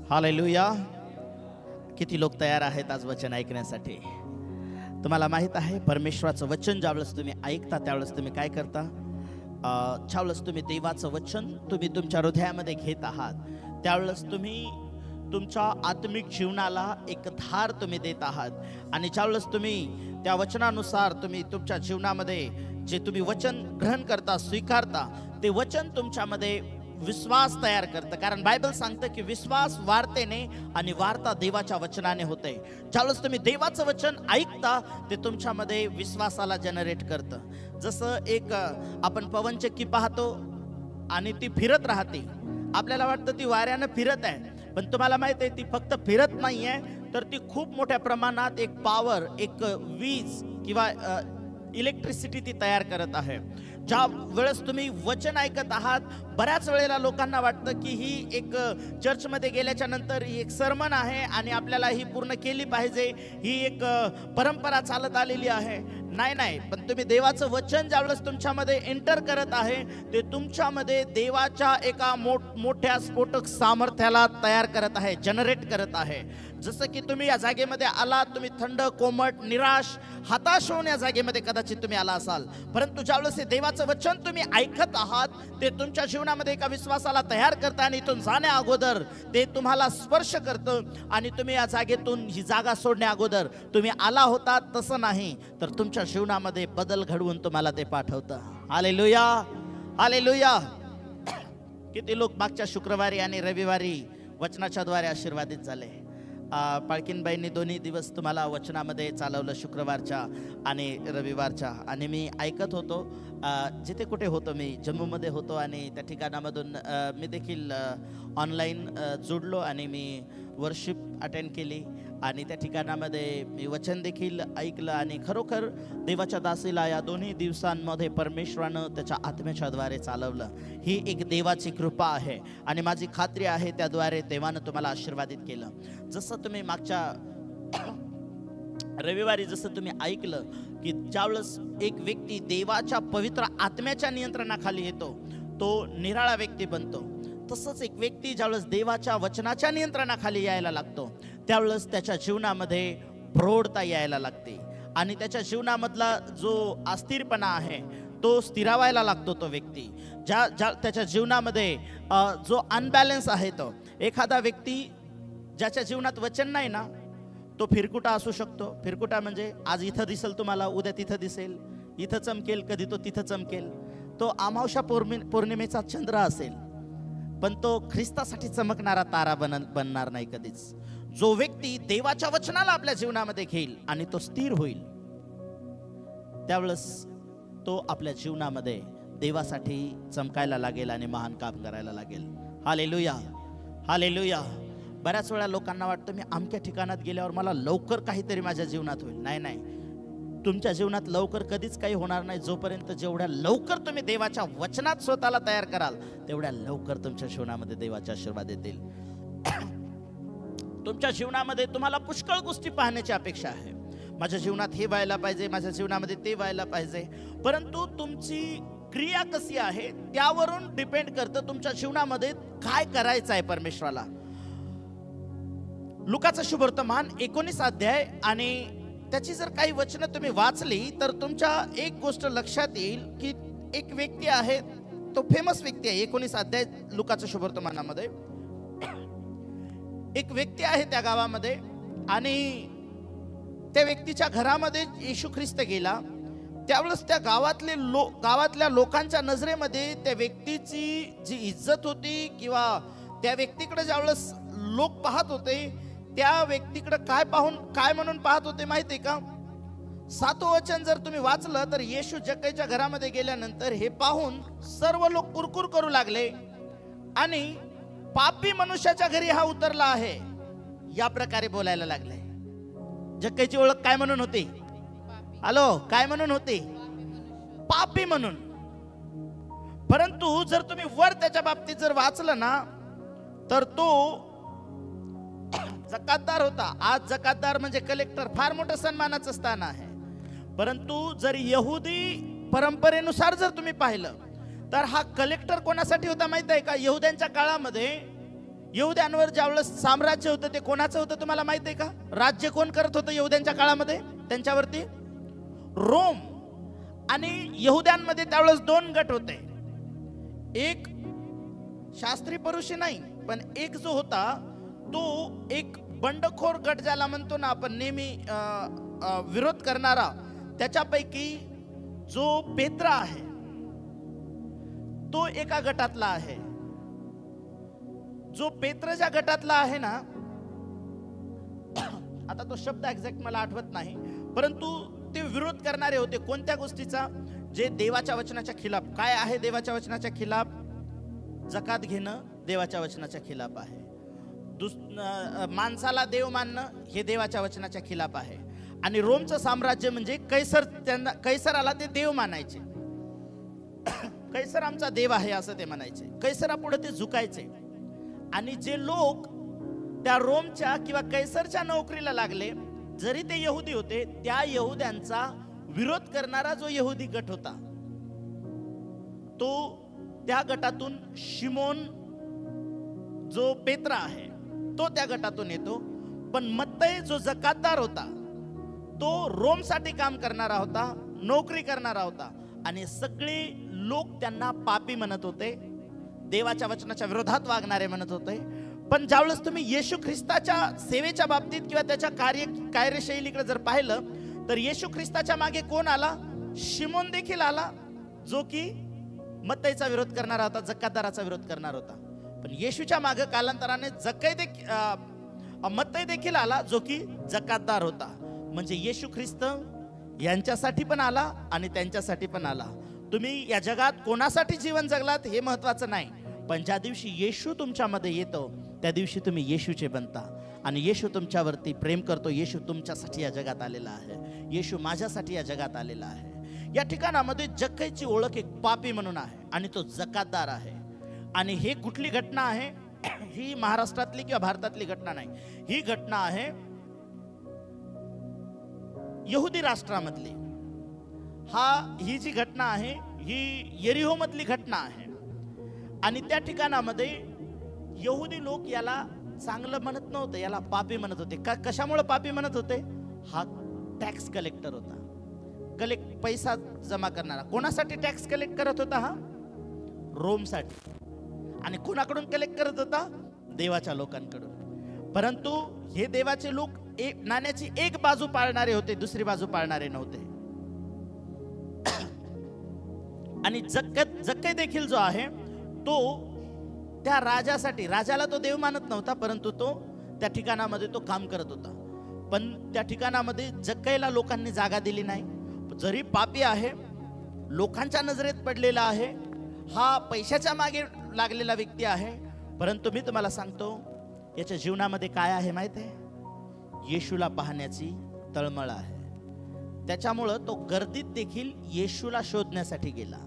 Hallelujah. किती लोक तयार आहेत आज वचन ऐकण्यासाठी? तुम्हाला माहित आहे, परमेश्वराचं वचन ज्यावेळेस तुम्ही ऐकता त्यावेळेस तुम्ही काय करता? ज्यावेळेस तुम्ही देवाचं वचन तुम्ही तुमच्या हृदयामध्ये घेत आहात त्यावेळेस तुम्ही तुमच्या आत्मिक जीवनाला एक धार तुम्ही देत आहात. आणि ज्यावेळेस तुम्ही त्या वचनानुसार तुम्ही तुमच्या जीवनामध्ये जे तुम्ही वचन ग्रहण करता, स्वीकारता, ते वचन तुमच्यामध्ये विश्वास तयार करतं. कारण बायबल सांगतं की विश्वास वार्तेने आणि वार्ता देवाच्या वचनाने होते. ज्यावेळेस तुम्ही देवाचं वचन ऐकता ते तुमच्यामध्ये विश्वासाला जनरेट करतं. जसं एक आपण पवनचक्की पाहतो आणि ती फिरत राहते. आपल्याला वाटतं ती वाऱ्यानं फिरत आहे, पण तुम्हाला माहित आहे ती फक्त फिरत नाही आहे, तर ती खूप मोठ्या प्रमाणात एक पॉवर, एक वीज किंवा इलेक्ट्रिसिटी ती तयार करत आहे. ज्या वेळेस तुम्ही वचन ऐकत आहात, बऱ्याच वेळेला लोकांना वाटतं की ही एक चर्चमध्ये गेल्याच्या नंतर ही एक सर्मन आहे आणि आपल्याला ही पूर्ण केली पाहिजे, ही एक परंपरा चालत आलेली आहे. नाही, पण तुम्ही देवाचं वचन ज्यावेळेस तुमच्यामध्ये एंटर करत आहे ते तुमच्यामध्ये देवाच्या एका मोठ्या स्फोटक सामर्थ्याला तयार करत आहे, जनरेट करत आहे. जसं की तुम्ही या जागेमध्ये आलात, तुम्ही थंड, कोमट, निराश, हताश होऊन या जागेमध्ये कदाचित तुम्ही आला असाल, परंतु ज्यावेळेस हे देवाचं वचन तुम्ही ऐकत आहात ते तुमच्या जीवनामध्ये एका विश्वासाला तयार करतं आणि इथून जाण्या अगोदर ते तुम्हाला स्पर्श करतं आणि तुम्ही या जागेतून ही जागा सोडण्या अगोदर तुम्ही आला होता तसं नाही, तर तुमच्या जीवनामध्ये बदल घडवून तुम्हाला ते पाठवतं. Hallelujah, hallelujah. किती लोक मागच्या शुक्रवारी आणि रविवारी वचनाच्या द्वारे आशीर्वादित झाले? पाळकीनबाईंनी दोन्ही दिवस तुम्हाला वचनामध्ये चालवलं, शुक्रवारच्या आणि रविवारच्या. आणि मी ऐकत होतो, जिथे कुठे होतो, मी जम्मूमध्ये होतो आणि त्या ठिकाणामधून मी देखील ऑनलाईन जोडलो आणि मी वर्शिप अटेंड केली आणि त्या ठिकाणामध्ये मी वचन देखील ऐकलं. आणि खरोखर देवाच्या दासीला या दोन्ही दिवसांमध्ये परमेश्वरानं त्याच्या आत्म्याच्या द्वारे चालवलं. ही एक देवाची कृपा आहे आणि माझी खात्री आहे त्याद्वारे देवानं तुम्हाला आशीर्वादित केलं. जसं तुम्ही मागच्या रविवारी जसं तुम्ही ऐकलं की ज्यावेळेस एक व्यक्ती देवाच्या पवित्र आत्म्याच्या नियंत्रणाखाली येतो तो निराळा व्यक्ती बनतो, तसंच एक व्यक्ती ज्यावेळेस देवाच्या वचनाच्या नियंत्रणाखाली यायला लागतो त्यावेळेस त्याच्या जीवनामध्ये प्रौढता यायला लागते आणि त्याच्या जीवनामधला जो अस्थिरपणा आहे तो स्थिरावायला लागतो. तो व्यक्ती त्याच्या जीवनामध्ये जो अनबॅलन्स आहे, तो एखादा व्यक्ती ज्याच्या जीवनात वचन नाही ना, तो फिरकुटा असू शकतो. फिरकुटा म्हणजे आज इथं दिसेल तुम्हाला, उद्या तिथं दिसेल, इथं चमकेल, कधी तो तिथं चमकेल. तो अमावस्या पौर्णिमेचा चंद्र असेल पण तो ख्रिस्तासाठी चमकणारा तारा बनणार नाही कधीच. जो व्यक्ती देवाच्या वचनाला आपल्या जीवनामध्ये घेईल आणि तो स्थिर होईल त्यावेळेस तो आपल्या जीवनामध्ये देवासाठी चमकायला लागेल आणि महान काम करायला लागेल. Hallelujah, hallelujah. बऱ्याच वेळा लोकांना वाटतं मी अमक्या ठिकाणात गेल्यावर मला लवकर काहीतरी माझ्या जीवनात होईल. नाही, तुमच्या जीवनात लवकर कधीच काही होणार नाही जोपर्यंत जेवढ्या लवकर तुम्ही देवाच्या वचनात स्वतःला तयार कराल तेवढ्या लवकर तुमच्या जीवनामध्ये देवाचे आशीर्वाद येतील. तुमच्या जीवनामध्ये तुम्हाला पुष्कळ गोष्टी पाहण्याची अपेक्षा आहे. माझ्या जीवनात हे व्हायला पाहिजे, माझ्या जीवनामध्ये ते व्हायला पाहिजे, परंतु तुमची क्रिया कशी आहे त्यावरून डिपेंड करतं तुमच्या जीवनामध्ये काय करायचं आहे परमेश्वराला. लुकाचं शुभवर्तमान 19 अध्याय आणि त्याची जर काही वचनं तुम्ही वाचली तर तुमच्या एक गोष्ट लक्षात येईल की एक व्यक्ती आहे, तो फेमस व्यक्ती आहे. 19 अध्याय लुकाच्या शुभवर्तमानामध्ये एक व्यक्ती आहे त्या गावामध्ये आणि त्या व्यक्तीच्या घरामध्ये येशू ख्रिस्त गेला. त्यावेळेस त्या गावातल्या लोकांच्या नजरेमध्ये त्या व्यक्तीची जी इज्जत होती किंवा त्या व्यक्तीकडे ज्यावेळेस लोक पाहत होते त्या व्यक्तीकडे काय म्हणून पाहत होते माहिती आहे का? 7वं वचन जर तुम्ही वाचलं तर येशू जक्कईच्या घरामध्ये गेल्यानंतर हे पाहून सर्व लोक कुरकुर करू लागले आणि पापी मनुष्याच्या घरी हा उतरला आहे या प्रकारे बोलायला लागले. जक्कईची ओळख काय म्हणून होती? हॅलो, काय म्हणून होती? पापी म्हणून. परंतु जर तुम्ही वर त्याच्या बाबतीत जर वाचलं ना तर तो जकातदार होता. आज जकातदार म्हणजे कलेक्टर, फार मोठं सन्मानाचं स्थान आहे. परंतु जर यहुदी परंपरेनुसार जर तुम्ही पाहिलं तर हा कलेक्टर कोणासाठी होता माहित आहे का? यहुद्यांच्या काळामध्ये यहुद्यांवर ज्यावेळेस साम्राज्य होतं ते कोणाचं होतं तुम्हाला माहित आहे का? राज्य कोण करत होतं यहुद्यांच्या काळामध्ये त्यांच्यावरती? रोम. आणि यहुद्यांमध्ये त्यावेळेस दोन गट होते. एक शास्त्री परुषी नाही, पण एक जो होता तो एक बंडखोर गट ज्याला म्हणतो ना आपण नेहमी विरोध करणारा. त्याच्यापैकी जो पेत्रा आहे तो एका गटातला आहे. जो पेत्रच्या गटातला आहे ना, आता तो शब्द एक्झॅक्ट मला आठवत नाही, परंतु ते विरोध करणारे होते. कोणत्या गोष्टीचा? जे देवाच्या वचनाच्या खिलाफ. काय आहे देवाच्या वचनाच्या खिलाफ? जकात घेणं देवाच्या वचनाच्या खिलाफ आहे. माणसाला देव मानणं हे देवाच्या वचनाच्या खिलाफ आहे. आणि रोमचं साम्राज्य म्हणजे कैसर, त्यांना कैसराला ते देव मानायचे. कैसर आमचा देव आहे असं ते म्हणायचे. कैसरापुढे ते झुकायचे. आणि जे लोक त्या रोमच्या किंवा कैसरच्या नोकरीला लागले, जरी ते यहुदी होते, त्या यहुद्यांचा विरोध करणारा जो यहुदी गट होता तो त्या गटातून शिमोन जो पेत्रा आहे तो त्या गटातून येतो. पण मत्तई जो जकातदार होता तो रोमसाठी काम करणारा होता, नोकरी करणारा होता. आणि सगळे लोक त्यांना पापी म्हणत होते, देवाच्या वचनाच्या विरोधात वागणारे म्हणत होते. पण ज्यावेळेस तुम्ही येशू ख्रिस्ताच्या सेवेच्या बाबतीत किंवा त्याच्या कार्यशैलीकडे जर पाहिलं तर येशू ख्रिस्ताच्या मागे कोण आला? शिमोन देखील आला, जो की मत्तईचा विरोध करणारा होता, जकातदाराचा विरोध करणार होता. पण येशूच्या मागे कालांतराने मत्तई देखील आला, जो की जकातदार होता. म्हणजे येशू ख्रिस्त यांच्यासाठी पण आला आणि त्यांच्यासाठी पण आला. तुम्ही या जगात कोणासाठी जीवन जगलात हे महत्वाचं नाही, पण ज्या दिवशी येशू तुमच्यामध्ये येतो त्या दिवशी तुम्ही येशूचे बनता. आणि येशू तुमच्यावरती प्रेम करतो. येशू तुमच्यासाठी या जगात आलेला आहे. येशू माझ्यासाठी या जगात आलेला आहे. या ठिकाणामध्ये जक्कईची ओळख एक पापी म्हणून आहे आणि तो जकातदार आहे. आणि हे कुठली घटना आहे? ही महाराष्ट्रातली किंवा भारतातली घटना नाही, ही घटना आहे यहुदी राष्ट्रामधली. ही जी घटना आहे ही येरिहो मधली घटना आहे. आणि त्या ठिकाणामध्ये यहुदी लोक याला चांगलं म्हणत नव्हते, याला पापी म्हणत होते. कशामुळे पापी म्हणत होते? हा टॅक्स कलेक्टर होता, पैसा जमा करणारा. कोणासाठी टॅक्स कलेक्ट करत होता? हा रोमसाठी. आणि कोणाकडून कलेक्ट करत होता? देवाच्या लोकांकडून. परंतु हे देवाचे लोक नाण्याची एक बाजू पाळणारे होते, दुसरी बाजू पाळणारे नव्हते. आणि जक्कई देखील जो आहे तो त्या राजासाठी, राजाला तो देव मानत नव्हता, परंतु तो त्या ठिकाणामध्ये तो काम करत होता. पण त्या ठिकाणामध्ये जक्कईला लोकांनी जागा दिली नाही. जरी पापी आहे, लोकांच्या नजरेत पडलेला आहे, हा पैशाच्या मागे लागलेला व्यक्ती आहे, परंतु मी तुम्हाला सांगतो याच्या जीवनामध्ये काय आहे माहित आहे? येशूला पाहण्याची तळमळ आहे. त्याच्यामुळं तो गर्दीत देखील येशूला शोधण्यासाठी गेला.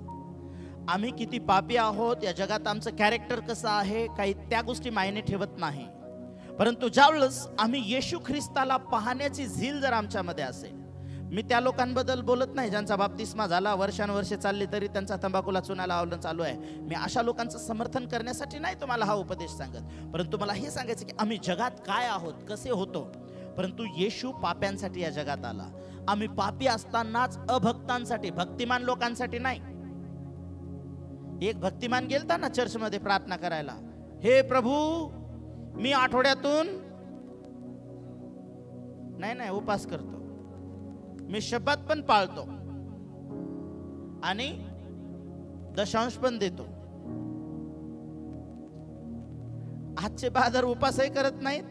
आम्ही किती पापी आहोत, या जगात आमचं कॅरेक्टर कसं आहे, काही त्या गोष्टी मायने ठेवत नाही. परंतु ज्यावेळेस आम्ही येशू ख्रिस्ताला पाहण्याची झील जर आमच्यामध्ये असेल, मी त्या लोकांबद्दल बोलत नाही ज्यांचा बाप्तिस्मा झाला, वर्षानुवर्षे चालली तरी त्यांचा तंबाखूला चुनाला आवलन चालू आहे. मी अशा लोकांचं समर्थन करण्यासाठी नाही तुम्हाला हा उपदेश सांगत, परंतु मला हे सांगायचं की आम्ही जगात काय आहोत, कसे होतो. परंतु येशू पाप्यांसाठी या जगात आला. आम्ही पापी असतानाच अभक्तांसाठी, भक्तिमान लोकांसाठी नाही. एक भक्तिमान गेलता ना चर्चमध्ये प्रार्थना करायला, हे प्रभू मी आठवड्यातून नाही उपास करतो, मी शब्दात पण पाळतो आणि दशांश पण देतो. आजचे बाजार उपासही करत नाहीत,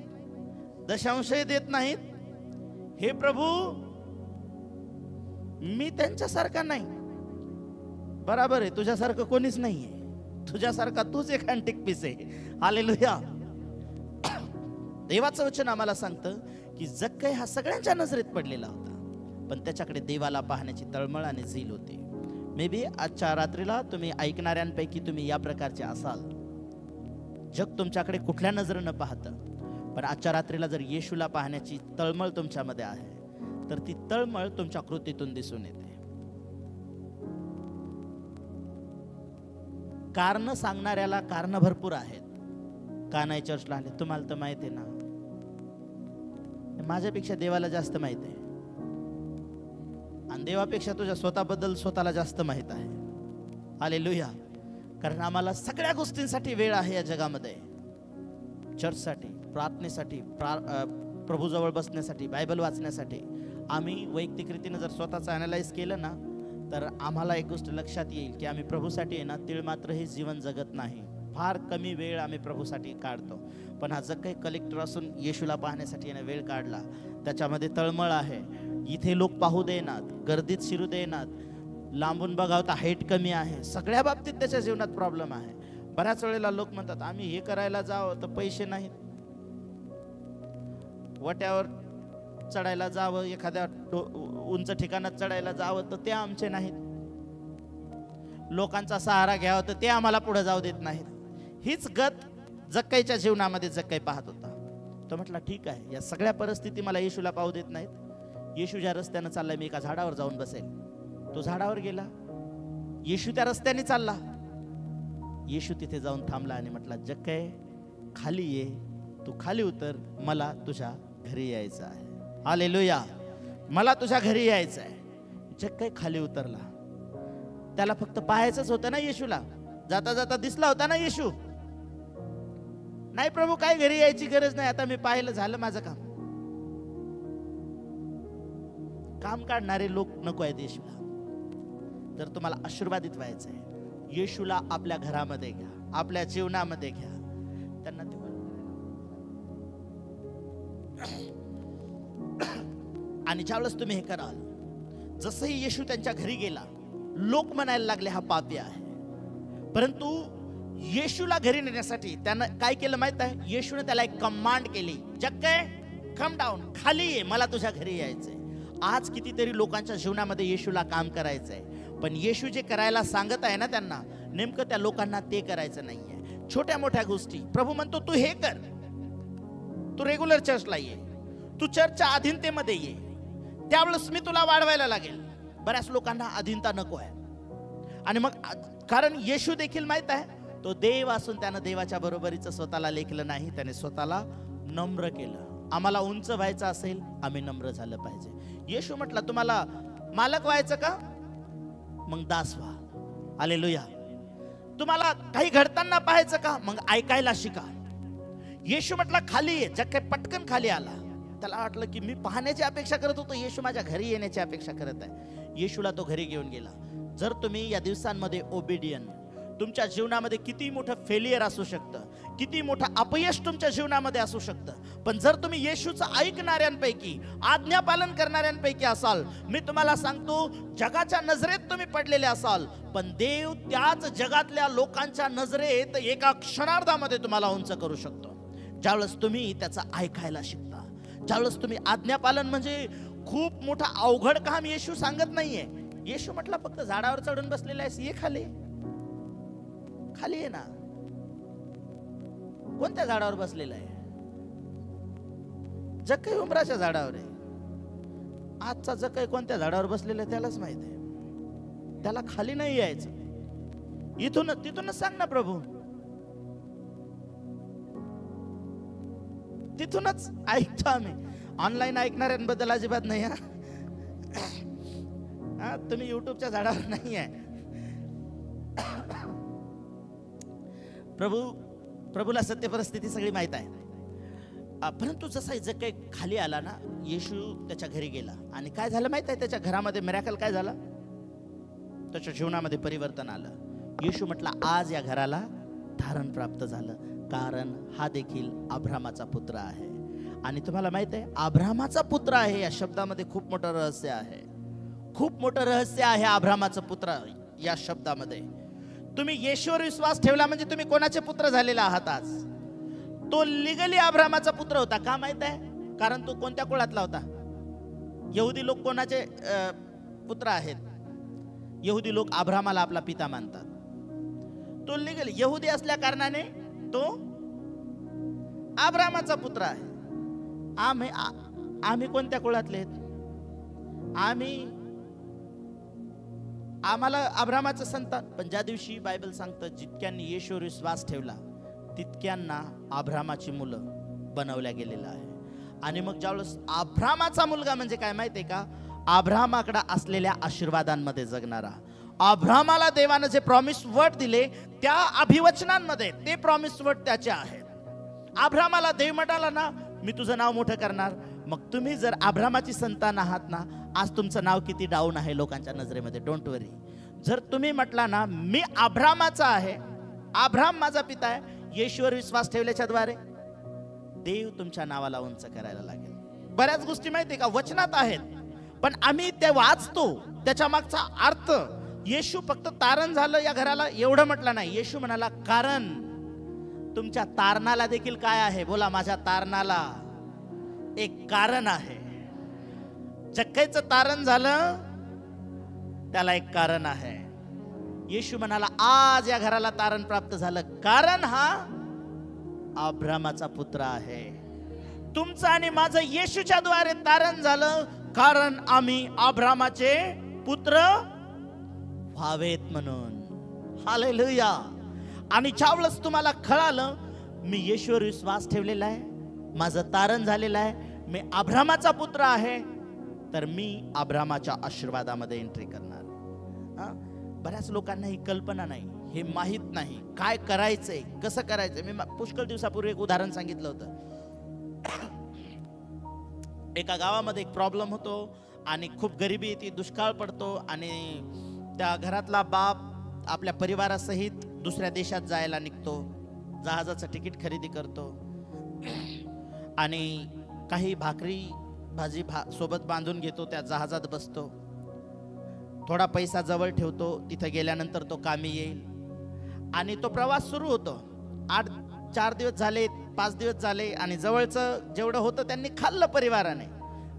दशांशही देत नाहीत. हे प्रभू मी त्यांच्यासारखा नाही. बराबर आहे, तुझ्यासारखं कोणीच नाहीये, तुझ्यासारखा तूच एक अँटिक पीस आहे. हालेलुया. देवाचं वचन आम्हाला सांगतं की जक्कई हा सगळ्यांच्या नजरेत पडलेला होता, पण त्याच्याकडे देवाला पाहण्याची तळमळ आणि झील होती. मे बी आजच्या रात्रीला तुम्ही ऐकणाऱ्यांपैकी तुम्ही या प्रकारचे असाल. जग तुमच्याकडे कुठल्या नजरेनं पाहतं, पण आजच्या रात्रीला जर येशूला पाहण्याची तळमळ तुमच्यामध्ये आहे तर ती तळमळ तुमच्या कृतीतून दिसून येते. कारण सांगणाऱ्याला कारण भरपूर आहेत, का नाही चर्चला आले? तुम्हाला तर माहिती आहे ना, माझ्यापेक्षा देवाला जास्त माहित आहे आणि देवापेक्षा तुझ्या स्वतःबद्दल स्वतःला जास्त माहित आहे. हालेलुया. कारण आम्हाला सगळ्या गोष्टींसाठी वेळ आहे या जगामध्ये. चर्चसाठी, प्रार्थनेसाठी, प्रभूजवळ बसण्यासाठी, बायबल वाचण्यासाठी. आम्ही वैयक्तिक रीतीने जर स्वतःचं अनालाइज केलं ना, तर आम्हाला एक गोष्ट लक्षात येईल की आम्ही प्रभूसाठी आहे ना तीळ मात्र हे जीवन जगत नाही. फार कमी वेळ आम्ही प्रभूसाठी काढतो. पण हा जर काही कलेक्टर असून येशूला पाहण्यासाठी याने वेळ काढला, त्याच्यामध्ये तळमळ आहे. इथे लोक पाहू देणार, गर्दीत शिरू देणार, लांबून बघावं तर हाईट कमी आहे. सगळ्या बाबतीत त्याच्या जीवनात प्रॉब्लेम आहे. बऱ्याच वेळेला लोक म्हणतात आम्ही हे करायला जावं तर पैसे नाहीत, वट्यावर चढायला जावं, एखाद्या उंच ठिकाणात चढायला जावं तर ते आमचे नाहीत, लोकांचा सहारा घ्यावा तर ते आम्हाला पुढे जाऊ देत नाहीत. हीच गत जक्कईच्या जीवनामध्ये जक्कई पाहत होता. तो म्हटला ठीक आहे, या सगळ्या परिस्थिती मला येशूला पाहू देत नाहीत. येशू ज्या रस्त्यानं चाललाय मी एका झाडावर जाऊन बसेल. तो झाडावर गेला, येशू त्या रस्त्याने चालला. येशू तिथे जाऊन थांबला आणि म्हटला जक्कई खाली ये, तू खाली उतर, मला तुझ्या घरी यायचं आहे. हालेलुया. मला तुझ्या घरी यायचं आहे. जक्कई खाली उतरला. त्याला फक्त पाहायचंच होतं ना येशूला. जाता जाता दिसला होता ना येशू. नाही प्रभू काय घरी यायची गरज नाही, आता मी पाहिलं, झालं माझं काम. काम काढणारे लोक नको आहेत येशूला. जर तुम्हाला आशीर्वादित व्हायचं आहे, येशूला आपल्या घरामध्ये घ्या, आपल्या जीवनामध्ये घ्या. त्यांना आणि ज्यावेळेस तुम्ही हे कराल, जसंही येशू त्यांच्या घरी गेला, लोक म्हणायला लागले हा पापी आहे. परंतु येशूला घरी नेण्यासाठी त्यानं काय केलं माहित आहे? येशूने त्याला एक कमांड केली, जक्कई कम डाऊन, खाली ये, मला तुझ्या घरी यायचंय. आज कितीतरी लोकांच्या जीवनामध्ये येशूला काम करायचंय, पण येशू जे करायला सांगत आहे ना त्यांना, नेमकं त्या लोकांना ते करायचं नाहीये. छोट्या मोठ्या गोष्टी प्रभू म्हणतो तू हे कर, तू रेग्युलर चर्चला ये, तू चर्चच्या अधीनतेमध्ये ये, त्यावेळेस मी तुला वाढवायला लागेल. बऱ्याच लोकांना अधीनता नको आहे. आणि मग कारण येशू देखील माहित आहे तो देव असून त्यानं देवाच्या बरोबरीचं स्वतःला लेखलं नाही, त्याने स्वतःला नम्र केलं. आम्हाला उंच व्हायचं असेल, आम्ही नम्र झालं पाहिजे. येशू म्हटला तुम्हाला मालक व्हायचं का, मग दास व्हा. हालेलुया. तुम्हाला काही घडताना पाहायचं का, मग ऐकायला शिका. येशू म्हटला खाली ये, जग काही पटकन खाली आला. त्याला वाटलं की मी पाहण्याची अपेक्षा करत होतो, येशू माझ्या घरी येण्याची अपेक्षा करत आहे. येशूला तो घरी घेऊन गेला. जर तुम्ही या दिवसांमध्ये ओबिडियंट, तुमच्या जीवनामध्ये किती मोठं फेलियर असू शकतं, किती मोठं अपयश तुमच्या जीवनामध्ये असू शकतं, पण जर तुम्ही येशूचं ऐकणाऱ्यांपैकी, आज्ञापालन करणाऱ्यांपैकी असाल, मी तुम्हाला सांगतो जगाच्या नजरेत तुम्ही पडलेले असाल, पण देव त्याच जगातल्या लोकांच्या नजरेत एका क्षणार्धामध्ये तुम्हाला उंच करू शकतो. ज्यावेळेस तुम्ही त्याचं ऐकायला शिकता, ज्यावेळेस तुम्ही आज्ञापालन, म्हणजे खूप मोठं अवघड काम येशू सांगत नाहीये. येशू म्हटला फक्त झाडावर चढून बसलेला आहेस, ये खाली, खाली आहे ना. कोणत्या झाडावर बसलेला आहे? जक्कई उमराच्या झाडावर आहे. आजचा जक्कई कोणत्या झाडावर बसलेला आहे त्यालाच माहित आहे. त्याला खाली नाही यायचं. इथूनच तिथूनच सांग ना प्रभू, तिथूनच ऐकतो आम्ही. ऑनलाईन ऐकणाऱ्यांबद्दल अजिबात नाही. हा, तुम्ही युट्यूबच्या झाडावर नाही आहे. प्रभूला सत्य परिस्थिती सगळी माहित आहे. परंतु जसा जक्कई खाली आला ना, येशू त्याच्या घरी गेला आणि काय झालं माहित आहे? त्याच्या घरामध्ये मिराकल काय झाला? त्याच्या जीवनामध्ये परिवर्तन आलं. येशू म्हटला आज या घराला धारण प्राप्त झालं, कारण हा देखील अब्रामाचा पुत्र आहे. आणि तुम्हाला माहित आहे अब्रामाचा पुत्र आहे या शब्दामध्ये खूप मोठं रहस्य आहे. खूप मोठं रहस्य आहे अब्रामाचं पुत्र या शब्दामध्ये. तुम्ही येशूवर विश्वास ठेवला म्हणजे तुम्ही कोणाचे पुत्र झालेला आहात आज? तो लिगली अब्रामाचा पुत्र होता. का माहित आहे? कारण तो कोणत्या कुळातला होता? यहुदी लोक कोणाचे पुत्र आहेत? यहुदी लोक अब्रामाला आपला पिता मानतात. तो लिगली यहुदी असल्या कारणाने तो अब्रामाचा पुत्र आहे. आम्ही कोणत्या कुळातले आहेत? आम्हाला अब्रामाचं संतान. पण ज्या दिवशी बायबल सांगतं जितक्यांनी येशूवर विश्वास ठेवला तितक्यांना अब्रामाची मुलं बनवल्या गेलेलं आहे. आणि मग ज्यावेळेस अब्रामाचा मुलगा म्हणजे काय माहितीये का, अब्रामाकडे असलेल्या आशीर्वादांमध्ये जगणारा, अब्रामाला देवानं जे प्रॉमिस वर्ड दिले त्या अभिवचनांमध्ये ते प्रॉमिस वर्ड त्याचे आहेत. अब्रामाला देव म्हणाला ना, मी तुझं नाव मोठं करणार. मग तुम्ही जर अब्रामाची संतान आहात ना, आज तुमचं नाव किती डाऊन आहे लोकांच्या नजरेमध्ये, डोंट वरी. जर तुम्ही म्हटला ना, मी अब्रामाचा आहे, अब्राम माझा पिता आहे, येशूवर विश्वास ठेवल्याच्या द्वारे देव तुमच्या नावाला उंच करायला लागेल. बऱ्याच गोष्टी माहिती का वचनात आहेत, पण आम्ही ते वाचतो त्याच्या मागचा अर्थ. येशू फक्त तारण झालं या घराला एवढं म्हटलं नाही. येशू म्हणाला कारण तुमच्या तारणाला देखील काय आहे, बोला, माझ्या तारणाला एक कारण आहे. चक्काईचं तारण झालं त्याला एक कारण आहे. येशू म्हणाला आज या घराला तारण प्राप्त झालं कारण हा अब्रामाचा पुत्र आहे. तुमचं आणि माझं येशूच्या द्वारे तारण झालं कारण आम्ही अब्रामाचे पुत्र व्हावेत म्हणून. हालेलुया. आणि ज्यावेळेस तुम्हाला कळालं मी येशूवर विश्वास ठेवलेला आहे, माझं तारण झालेलं आहे, मी अब्रामाचा पुत्र आहे, तर मी अब्रामाच्या आशीर्वादामध्ये एंट्री करणार. बऱ्याच लोकांना ही कल्पना नाही, हे माहित नाही काय करायचंय, कसं करायचंय. मी पुष्कळ दिवसापूर्वी एक उदाहरण सांगितलं होतं. एका गावामध्ये एक प्रॉब्लेम होतो आणि खूप गरिबी येते, दुष्काळ पडतो आणि त्या घरातला बाप आपल्या परिवारासहित दुसऱ्या देशात जायला निघतो. जहाजाचं तिकीट खरेदी करतो आणि काही भाकरी भाजी सोबत बांधून घेतो, त्या जहाजात बसतो, थोडा पैसा जवळ ठेवतो, तिथे गेल्यानंतर तो कामी येईल. आणि तो प्रवास सुरू होतो. 4 दिवस झाले, 5 दिवस झाले आणि जवळचं जेवढं होतं त्यांनी खाल्लं परिवाराने,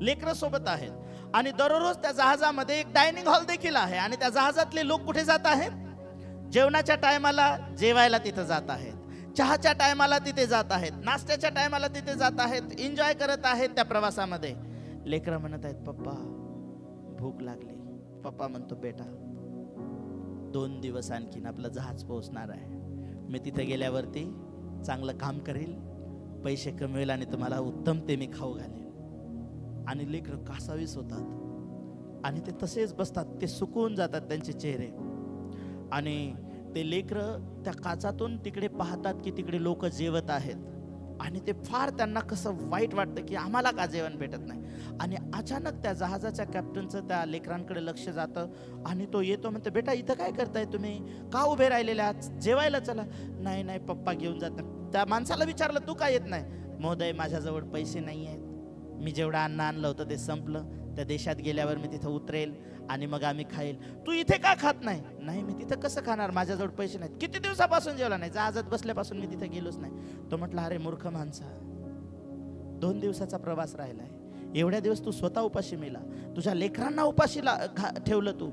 लेकरं सोबत आहेत. आणि दररोज त्या जहाजामध्ये एक डायनिंग हॉल देखील आहे आणि त्या जहाजातले लोक कुठे जात आहेत, जेवणाच्या टायमाला जेवायला तिथे जात आहेत, चहाच्या टायमाला तिथे जात आहेत, नाश्त्याच्या टायमाला तिथे जात आहेत, एन्जॉय करत आहेत त्या प्रवासामध्ये. लेकरं म्हणत आहेत पप्पा भूक लागली. पप्पा म्हणतो बेटा 2 दिवस आणखीन आपलं जहाज पोहोचणार आहे, मी तिथे गेल्यावरती चांगलं काम करेल, पैसे कमवेल आणि तुम्हाला उत्तम ते मी खाऊ घालेल. आणि लेकरं कासावीस होतात आणि ते तसेच बसतात, ते सुकून जातात त्यांचे चेहरे. आणि ते लेकरं त्या काचातून तिकडे पाहतात की तिकडे लोक जेवत आहेत आणि ते फार त्यांना कसं वाईट वाटतं की आम्हाला का जेवण भेटत नाही. आणि अचानक त्या जहाजाच्या कॅप्टनचं त्या लेकरांकडे लक्ष जातं आणि तो येतो, म्हणतो बेटा इथं काय करताय तुम्ही, का उभे राहिलेले आहात, जेवायला चला. नाही नाही पप्पा घेऊन जात नाही. त्या माणसाला विचारलं तू का येत नाही. महोदय माझ्याजवळ पैसे नाही आहेत, मी जेवढं अन्न आणलं होतं ते संपलं, त्या देशात गेल्यावर मी तिथं उतरेल आणि मग आम्ही खाईल. तू इथे का खात नाही. नाही मी तिथं कसं खाणार, माझ्याजवळ पैसे नाहीत. किती दिवसापासून जेवला नाही, जहाजात बसल्यापासून मी तिथे गेलोच नाही. तो म्हटला अरे मूर्ख माणसा, 2 दिवसाचा प्रवास राहिलाय, एवढ्या दिवस तू स्वतः उपाशी मेला, तुझ्या लेकरांना उपाशी ठेवलं. तू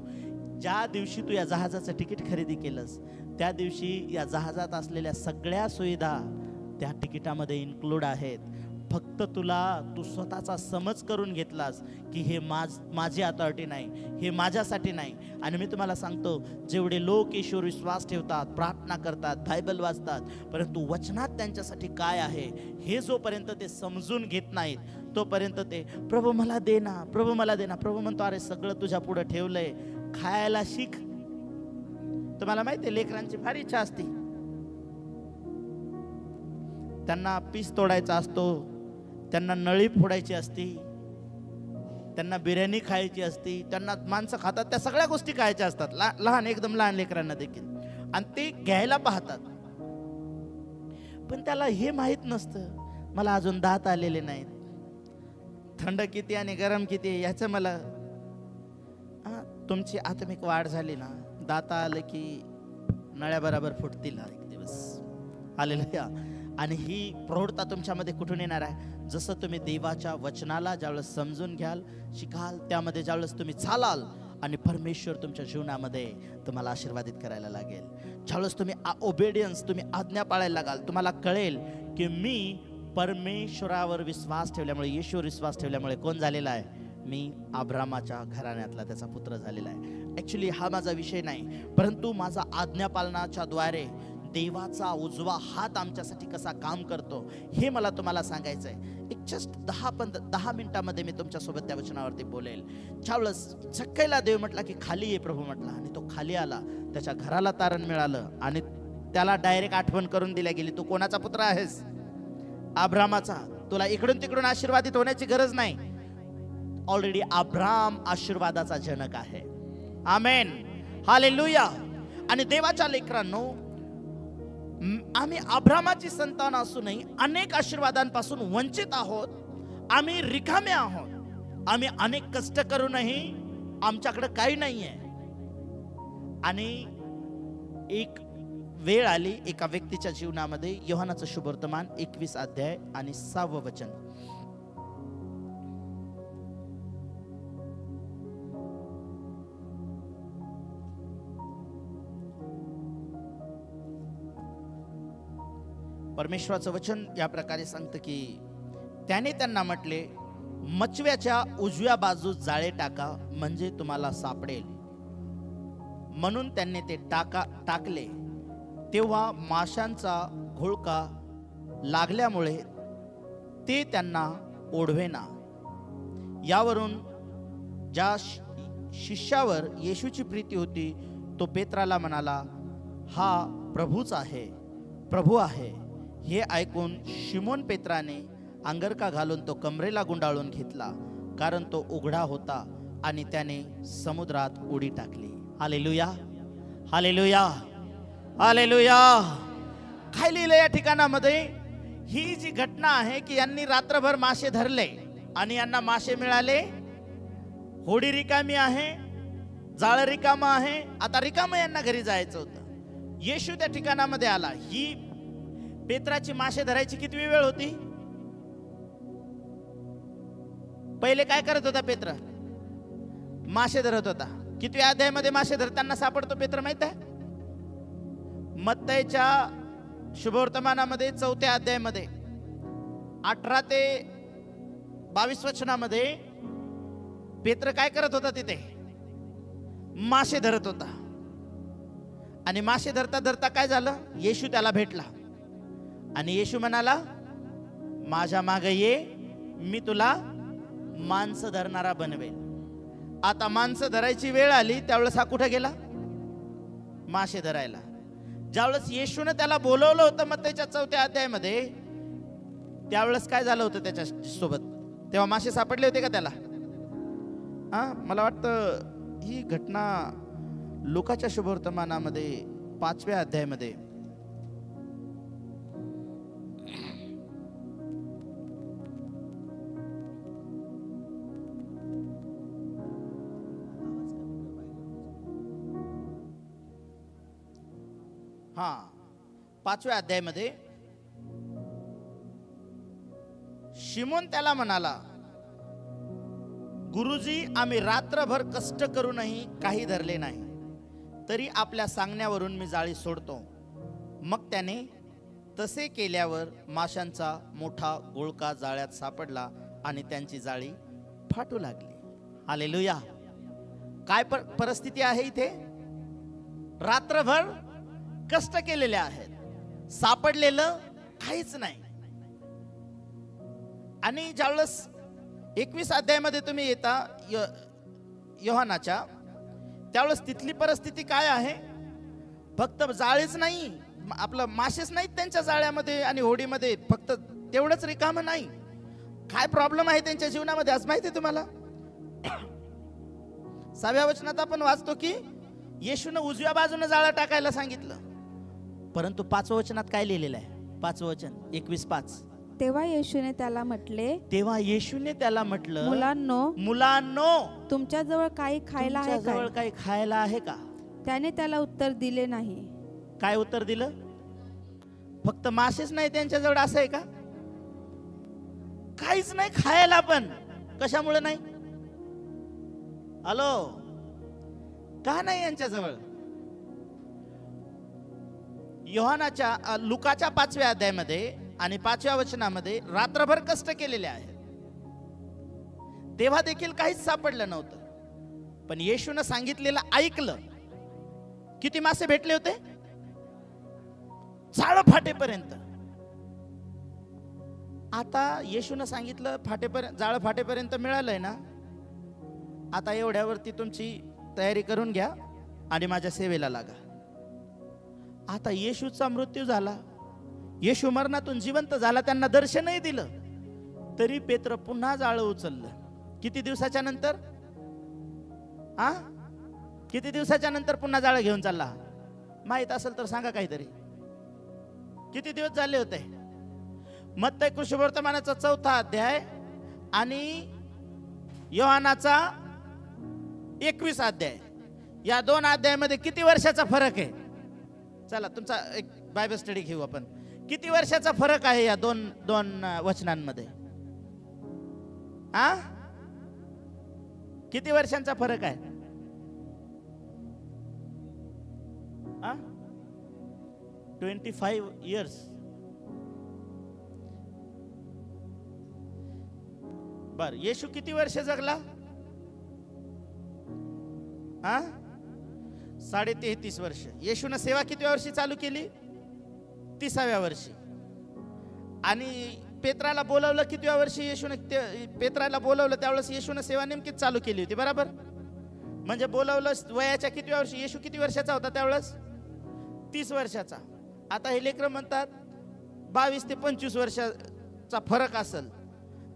ज्या दिवशी तू या जहाजाचं तिकीट खरेदी केलंस त्या दिवशी या जहाजात असलेल्या सगळ्या सुविधा त्या तिकिटामध्ये इन्क्लूड आहेत. फक्त तू स्वतःचा समज करून घेतलास की हे माझी अथॉरिटी नाही, हे माझ्यासाठी नाही. आणि मी तुम्हाला सांगतो जेवढे लोक ईश्वर विश्वास ठेवतात, प्रार्थना करतात, बायबल वाचतात, परंतु वचनात त्यांच्यासाठी काय आहे हे जोपर्यंत ते समजून घेत नाहीत तोपर्यंत ते प्रभू मला दे ना, प्रभू मला दे ना. प्रभू म्हणतो अरे सगळं तुझ्या पुढे ठेवलंय, खायला शिक. तुम्हाला माहिती आहे लेकरांची फार इच्छा असते, त्यांना पीस तोडायचा असतो, त्यांना नळी फोडायची असती, त्यांना बिर्याणी खायची असती, त्यांना माणसं खातात त्या सगळ्या गोष्टी खायच्या असतात, लहान एकदम लहान लेकरांना देखील, आणि ते घ्यायला पाहतात. पण त्याला हे माहीत नसतं मला अजून दात आलेले नाहीत, थंड किती आणि गरम किती याचं मला. तुमची आत्मिक वाढ झाली ना, दात आलं की नळ्या बरोबर फुटतील एक दिवस. हालेलुया. आणि ही प्रौढता तुमच्यामध्ये कुठून येणार आहे, जसं तुम्ही देवाच्या वचनाला ज्यावेळेस समजून घ्याल, शिकाल, त्यामध्ये ज्यावेळेस तुम्ही चालाल आणि परमेश्वर तुमच्या जीवनामध्ये तुम्हाला आशीर्वादित करायला लागेल. ज्यावेळेस तुम्ही ओबेडियन्स, तुम्ही आज्ञा पाळायला लागाल, तुम्हाला कळेल की मी परमेश्वरावर विश्वास ठेवल्यामुळे, येशूवर विश्वास ठेवल्यामुळे कोण झालेला आहे, मी अब्रामाच्या घराण्यातला त्याचा पुत्र झालेला आहे. ॲक्च्युली हा माझा विषय नाही, परंतु माझा आज्ञापालनाच्या द्वारे देवाचा उजवा हात आमच्यासाठी कसा काम करतो हे मला तुम्हाला सांगायचं आहे. एक जस्ट 10 मिनिटामध्ये मी तुमच्यासोबत त्या वचनावरती बोलेल. ज्यावेळेस झक्कईला देव म्हटला की खाली ये प्रभू म्हटला, आणि तो खाली आला. त्याच्या घराला तारण मिळालं आणि त्याला डायरेक्ट आठवण करून दिल्या गेली, तू कोणाचा पुत्र आहेस? अब्रामाचा. तुला इकडून तिकडून आशीर्वादित होण्याची गरज नाही. ऑलरेडी अब्राम आशीर्वादाचा जनक आहे. आमेन, हालेलुया. आणि देवाच्या लेकरांनो, आम्ही अब्रामाची संतान असूनही अनेक आशीर्वादांपासून वंचित आहोत. आम्ही रिकामे आहोत. आम्ही अनेक कष्ट करूनही आमच्याकडे काही नाहीये. आणि एक वेळ आली एका व्यक्तीच्या जीवनामध्ये. योहानाचं शुभवर्तमान 21 अध्याय आणि 6 वचन. परमेश्वराचं वचन या प्रकारे सांगतं की त्याने त्यांना म्हटले, मचव्याच्या उजव्या बाजूस जाळे टाका, म्हणजे तुम्हाला सापडेल. म्हणून त्यांनी ते टाकले. तेव्हा माशांचा घोळका लागल्यामुळे ते त्यांना ओढवेना. यावरून ज्या शिष्यावर येशूची प्रीती होती तो पेत्राला म्हणाला, हा प्रभू आहे. हे ऐकून शिमोन पेत्राने अंगरका घालून तो कमरेला गुंडाळून घेतला, कारण तो उघडा होता, आणि त्याने समुद्रात उडी टाकली. Hallelujah, hallelujah, hallelujah. काय लिहिलं या ठिकाणामध्ये? ही जी घटना आहे की यांनी रात्रभर मासे धरले आणि यांना मासे मिळाले. होडी रिकामी आहे, जाळ रिकाम आहे. आता रिकाम यांना घरी जायचं होतं. येशू त्या ठिकाणामध्ये आला. ही पेत्राची मासे धरायची किती वेळ होती? पहिले काय करत होता पेत्र? मासे धरत होता. किती अध्यायामध्ये मासे धरताना सापडतो पेत्र माहित आहे? मत्तईच्या शुभवर्तमानामध्ये 4 अध्यायामध्ये 18 ते 22 वचनामध्ये पेत्र काय करत होता? तिथे मासे धरत होता. आणि मासे धरता धरता काय झालं? येशू त्याला भेटला आणि येशू म्हणाला, माझ्या मागे ये, मी तुला माणसं धरणारा बनवेल. आता माणसं धरायची वेळ आली, त्यावेळेस हा कुठे गेला? मासे धरायला. ज्यावेळेस येशूने त्याला बोलवलं होतं मग त्याच्या 4 अध्यायामध्ये, त्यावेळेस काय झालं होतं त्याच्या सोबत? तेव्हा मासे सापडले होते का त्याला? मला वाटतं ही घटना लुकाच्या शुभवर्तमानामध्ये 5व्या अध्यायामध्ये हा 5व्या अध्यायामध्ये शिमोन त्याला म्हणाला, गुरुजी, आम्ही रात्रभर कष्ट करूनही काही धरले नाही, तरी आपल्या सांगण्यावरून मी जाळी सोडतो. मग त्याने तसे केल्यावर माशांचा मोठा गोळका जाळ्यात सापडला आणि त्यांची जाळी फाटू लागली. हालेलुया. काय परिस्थिती आहे इथे? रात्रभर कष्ट केलेले आहेत, सापडलेलं काहीच नाही. आणि ज्यावेळेस 21 अध्यायामध्ये तुम्ही येता योहानाच्या, त्यावेळेस तिथली परिस्थिती काय आहे? फक्त जाळीच नाही, आपलं मासेच नाहीत त्यांच्या जाळ्यामध्ये आणि होडीमध्ये, फक्त तेवढंच रिकामं नाही. काय प्रॉब्लेम आहे त्यांच्या जीवनामध्ये आज माहिती आहे तुम्हाला? 6व्या वचनात आपण वाचतो की येशूने उजव्या बाजूने जाळं टाकायला सांगितलं, परंतु 5व्या वचनात काय लिहिलेलं आहे? 5वं वचन 21:5. तेव्हा येशूने त्याला म्हटलं, मुलांनो, तुमच्याजवळ काही खायला आहे का? काही खायला आहे का? त्याने त्याला उत्तर दिले नाही. काय उत्तर दिलं? फक्त मासेच नाही त्यांच्याजवळ, असं आहे का? काहीच नाही खायला. पण कशामुळे नाही? हॅलो, का नाही यांच्याजवळ? योहानाच्या लुकाच्या 5व्या अध्यायामध्ये आणि 5व्या वचनामध्ये रात्रभर कष्ट केलेले आहेत, तेव्हा देखील काहीच सापडलं नव्हतं. पण येशूने सांगितलेलं ऐकलं. किती मासे भेटले होते? जाळं फाटेपर्यंत. आता येशूनं सांगितलं फाटेपर्यंत, जाळं फाटेपर्यंत मिळालंय ना, आता एवढ्यावरती तुमची तयारी करून घ्या आणि माझ्या सेवेला लागा. आता येशूचा मृत्यू झाला, येशू मरणातून जिवंत झाला, त्यांना दर्शनही दिलं, तरी पेत्र पुन्हा जाळं उचललं. किती दिवसाच्या नंतर? किती दिवसाच्या नंतर पुन्हा जाळं घेऊन चालला? माहित असेल तर सांगा काहीतरी. किती दिवस झाले होते? मत्तई कृष्णवर्तमानाचा 4था अध्याय आणि योहानाचा 21 अध्याय, या 2 अध्यायामध्ये किती वर्षाचा फरक आहे? चला तुमचा एक बायबल स्टडी घेऊ आपण. किती वर्षाचा फरक आहे या दोन वचनांमध्ये? किती वर्षांचा फरक आहे? 25 इयर्स. बर, येशू किती वर्ष जगला? 33.5 वर्ष. येशूने सेवा कितव्या वर्षी चालू केली? 30व्या वर्षी. आणि पेत्राला बोलवलं कितव्या वर्षी? येशूने पेत्राला बोलवलं त्यावेळेस येशूने सेवा नेमकीच चालू केली होती, बरोबर? म्हणजे बोलवलं वयाच्या कितव्या वर्षी? येशू किती वर्षाचा होता त्यावेळेस? 30 वर्षाचा. आता हे लेकरं म्हणतात 22 ते 25 वर्षाचा फरक असेल.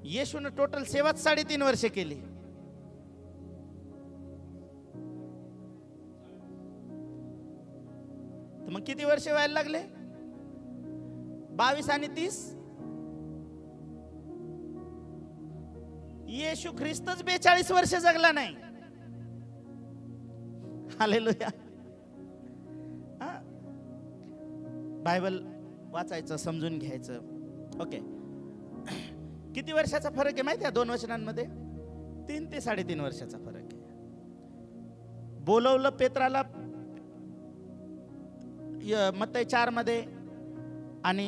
येशूने टोटल सेवाच 3.5 वर्ष केली. तर मग किती वर्ष व्हायला लागले? 22 आणि 30. येशू ख्रिस्तच 42 वर्ष जगला नाही. हालेलुया. बायबल वाचायचं, समजून घ्यायचं. ओके, किती वर्षाचा फरक आहे माहिती आहे 2 वचनांमध्ये? 3 ते 3.5 वर्षाचा फरक आहे. बोलवलं पेत्राला मत्तई 4 मध्ये आणि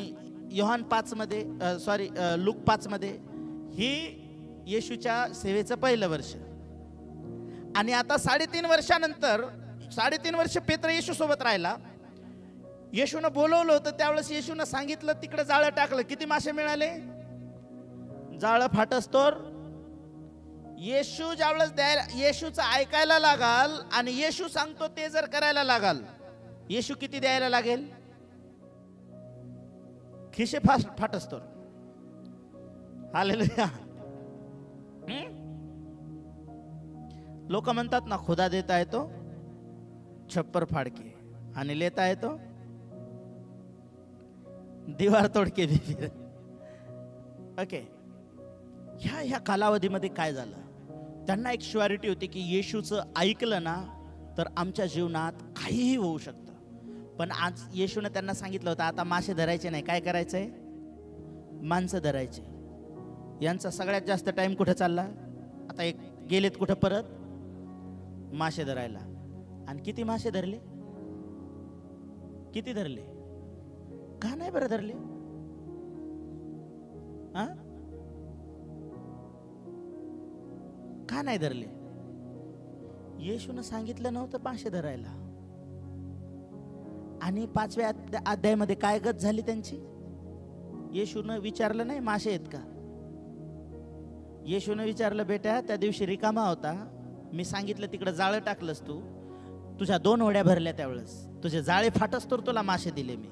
योहान 5 मध्ये, लूक 5 मध्ये. ही येशूच्या सेवेचं पहिलं वर्ष. आणि आता 3.5 वर्षानंतर, 3.5 वर्ष पेत्र येशू सोबत राहिला. येशूनं बोलवलं होतं त्यावेळेस येशूनं सांगितलं, तिकडे जाळं टाकलं. किती मासे मिळाले? जाळं फाटस्तोर. येशू ज्यावेळेस येशूचं ऐकायला लागाल आणि येशू सांगतो ते जर करायला लागाल, येशू किती द्यायला लागेल? खिशे फाटस्तोर. हालेलुया. लोक म्हणतात ना, खुदा देता है तो छप्पर फाड़ के आणि लेता है तो दीवार तोड के भी. ओके, ह्या कालावधीमध्ये काय झालं? त्यांना एक श्युरिटी होती की येशूचं ऐकलं ना तर आमच्या जीवनात काहीही होऊ शकतं. पण आज येशूने त्यांना सांगितलं होतं, आता मासे धरायचे नाही, काय करायचंय? माणसं धरायचे. यांचा सगळ्यात जास्त टाइम कुठे चालला? आता एक गेलेत कुठं? परत मासे धरायला. आणि किती मासे धरले? किती धरले? का नाही बरं धरले? का नाही धरले? येशूनं सांगितलं नव्हतं मासे धरायला. आणि 5व्या अध्यायामध्ये काय गत झाली त्यांची? येशूनं विचारलं नाही मासे आहेत का? येशूनं विचारलं, बेटा त्या दिवशी रिकामा होता, मी सांगितलं तिकडे जाळं टाकलंस, तू तुझ्या 2 होड्या भरल्या, त्यावेळेस तुझे जाळे फाटस तर तुला मासे दिले मी.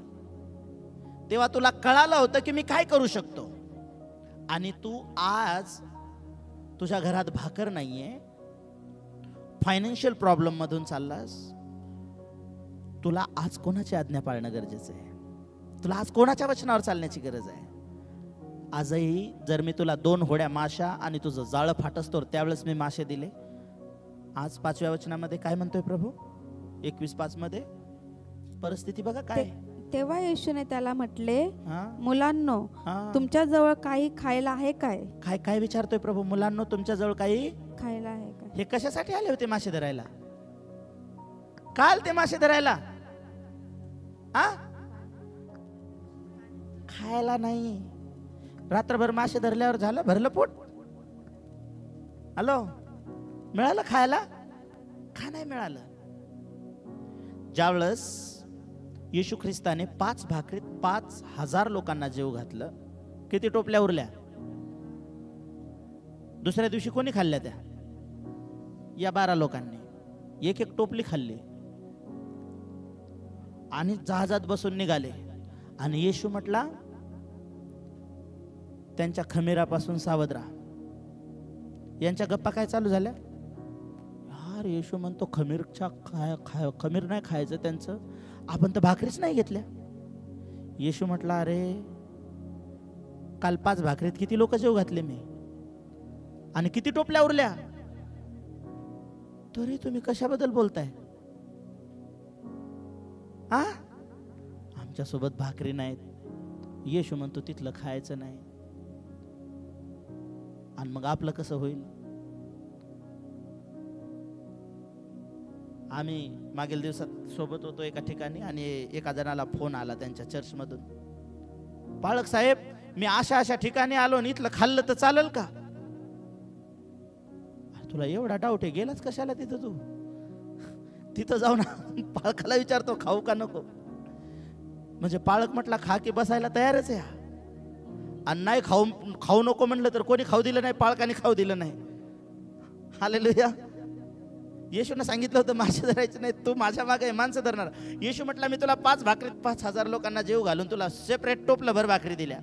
तेव्हा तुला कळालं होतं की मी काय करू शकतो. आणि तू आज तुझ्या घरात भाकर नाहीये, फायनान्शियल प्रॉब्लेम मधून चाललास. तुला आज कोणाची आज्ञा पाळणं गरजेचं आहे? तुला आज कोणाच्या वचनावर चालण्याची गरज आहे? आजही जर मी तुला 2 होड्या माशा आणि तुझं जाळं फाटस्तोर त्यावेळेस मी मासे दिले. आज 5व्या वचनामध्ये काय म्हणतोय प्रभू? 21:5 मध्ये परिस्थिती बघा काय. तेव्हा येशूने त्याला म्हटले, मुलांनो, तुमच्या जवळ काही खायला आहे काय? काय काय विचारतोय प्रभू? मुलांनो, तुमच्या जवळ काही खायला आहे काय? हे कशासाठी आले होते? मासे धरायला. काल ते मासे धरायला खायला नाही. रात्रभर मासे धरल्यावर झालं भरलं पोट? हॅलो, मिळालं खायला? का नाही मिळालं? ज्यावेळेस येशू ख्रिस्ताने 5 भाकरीत 5,000 लोकांना जेव घातलं. किती टोपल्या उरल्या? दुसऱ्या दिवशी कोणी खाल्ल्या त्या? या 12 लोकांनी एक एक टोपली खाल्ली आणि जहाजात बसून निघाले. आणि येशू म्हटला, त्यांच्या खमीरापासून सावध राहा. यांच्या गप्पा काय चालू झाल्या? यार, येशू म्हणतो खमीर नाही खायचं त्यांचं, आपण तर भाकरीच नाही घेतल्या. येशू म्हटला, अरे काल 5 भाकरीत किती लोक जेव घातले मी, आणि किती टोपल्या उरल्या, तरी तुम्ही कशाबद्दल बोलताय? आमच्या सोबत भाकरी नाहीत. येशू म्हणतो तिथलं खायचं नाही, आणि मग आपलं कसं होईल? आम्ही मागील दिवसात सोबत होतो एका ठिकाणी, आणि एका जणाला फोन आला त्यांच्या चर्चमधून, पाळक साहेब, मी अशा अशा ठिकाणी आलो आणि इथलं खाल्लं तर चालेल का? तुला एवढा डाऊट आहे, गेलाच कशाला तिथं तू? तिथं जाऊन पाळकाला विचारतो खाऊ का नको. म्हणजे पाळक म्हटला खा की बसायला तयारच आहे, आणि नाही खाऊ नको म्हणलं तर कोणी खाऊ दिलं नाही, पाळकाने खाऊ दिलं नाही. हालेलुया. येशूने सांगितलं होतं मासे धरायचे नाही, तू माझ्या मागे माणसं धरणार. येशू म्हटला, मी तुला 5 भाकरीत 5,000 लोकांना जेव घालून तुला सेपरेट टोपलं भर भाकरी दिल्या,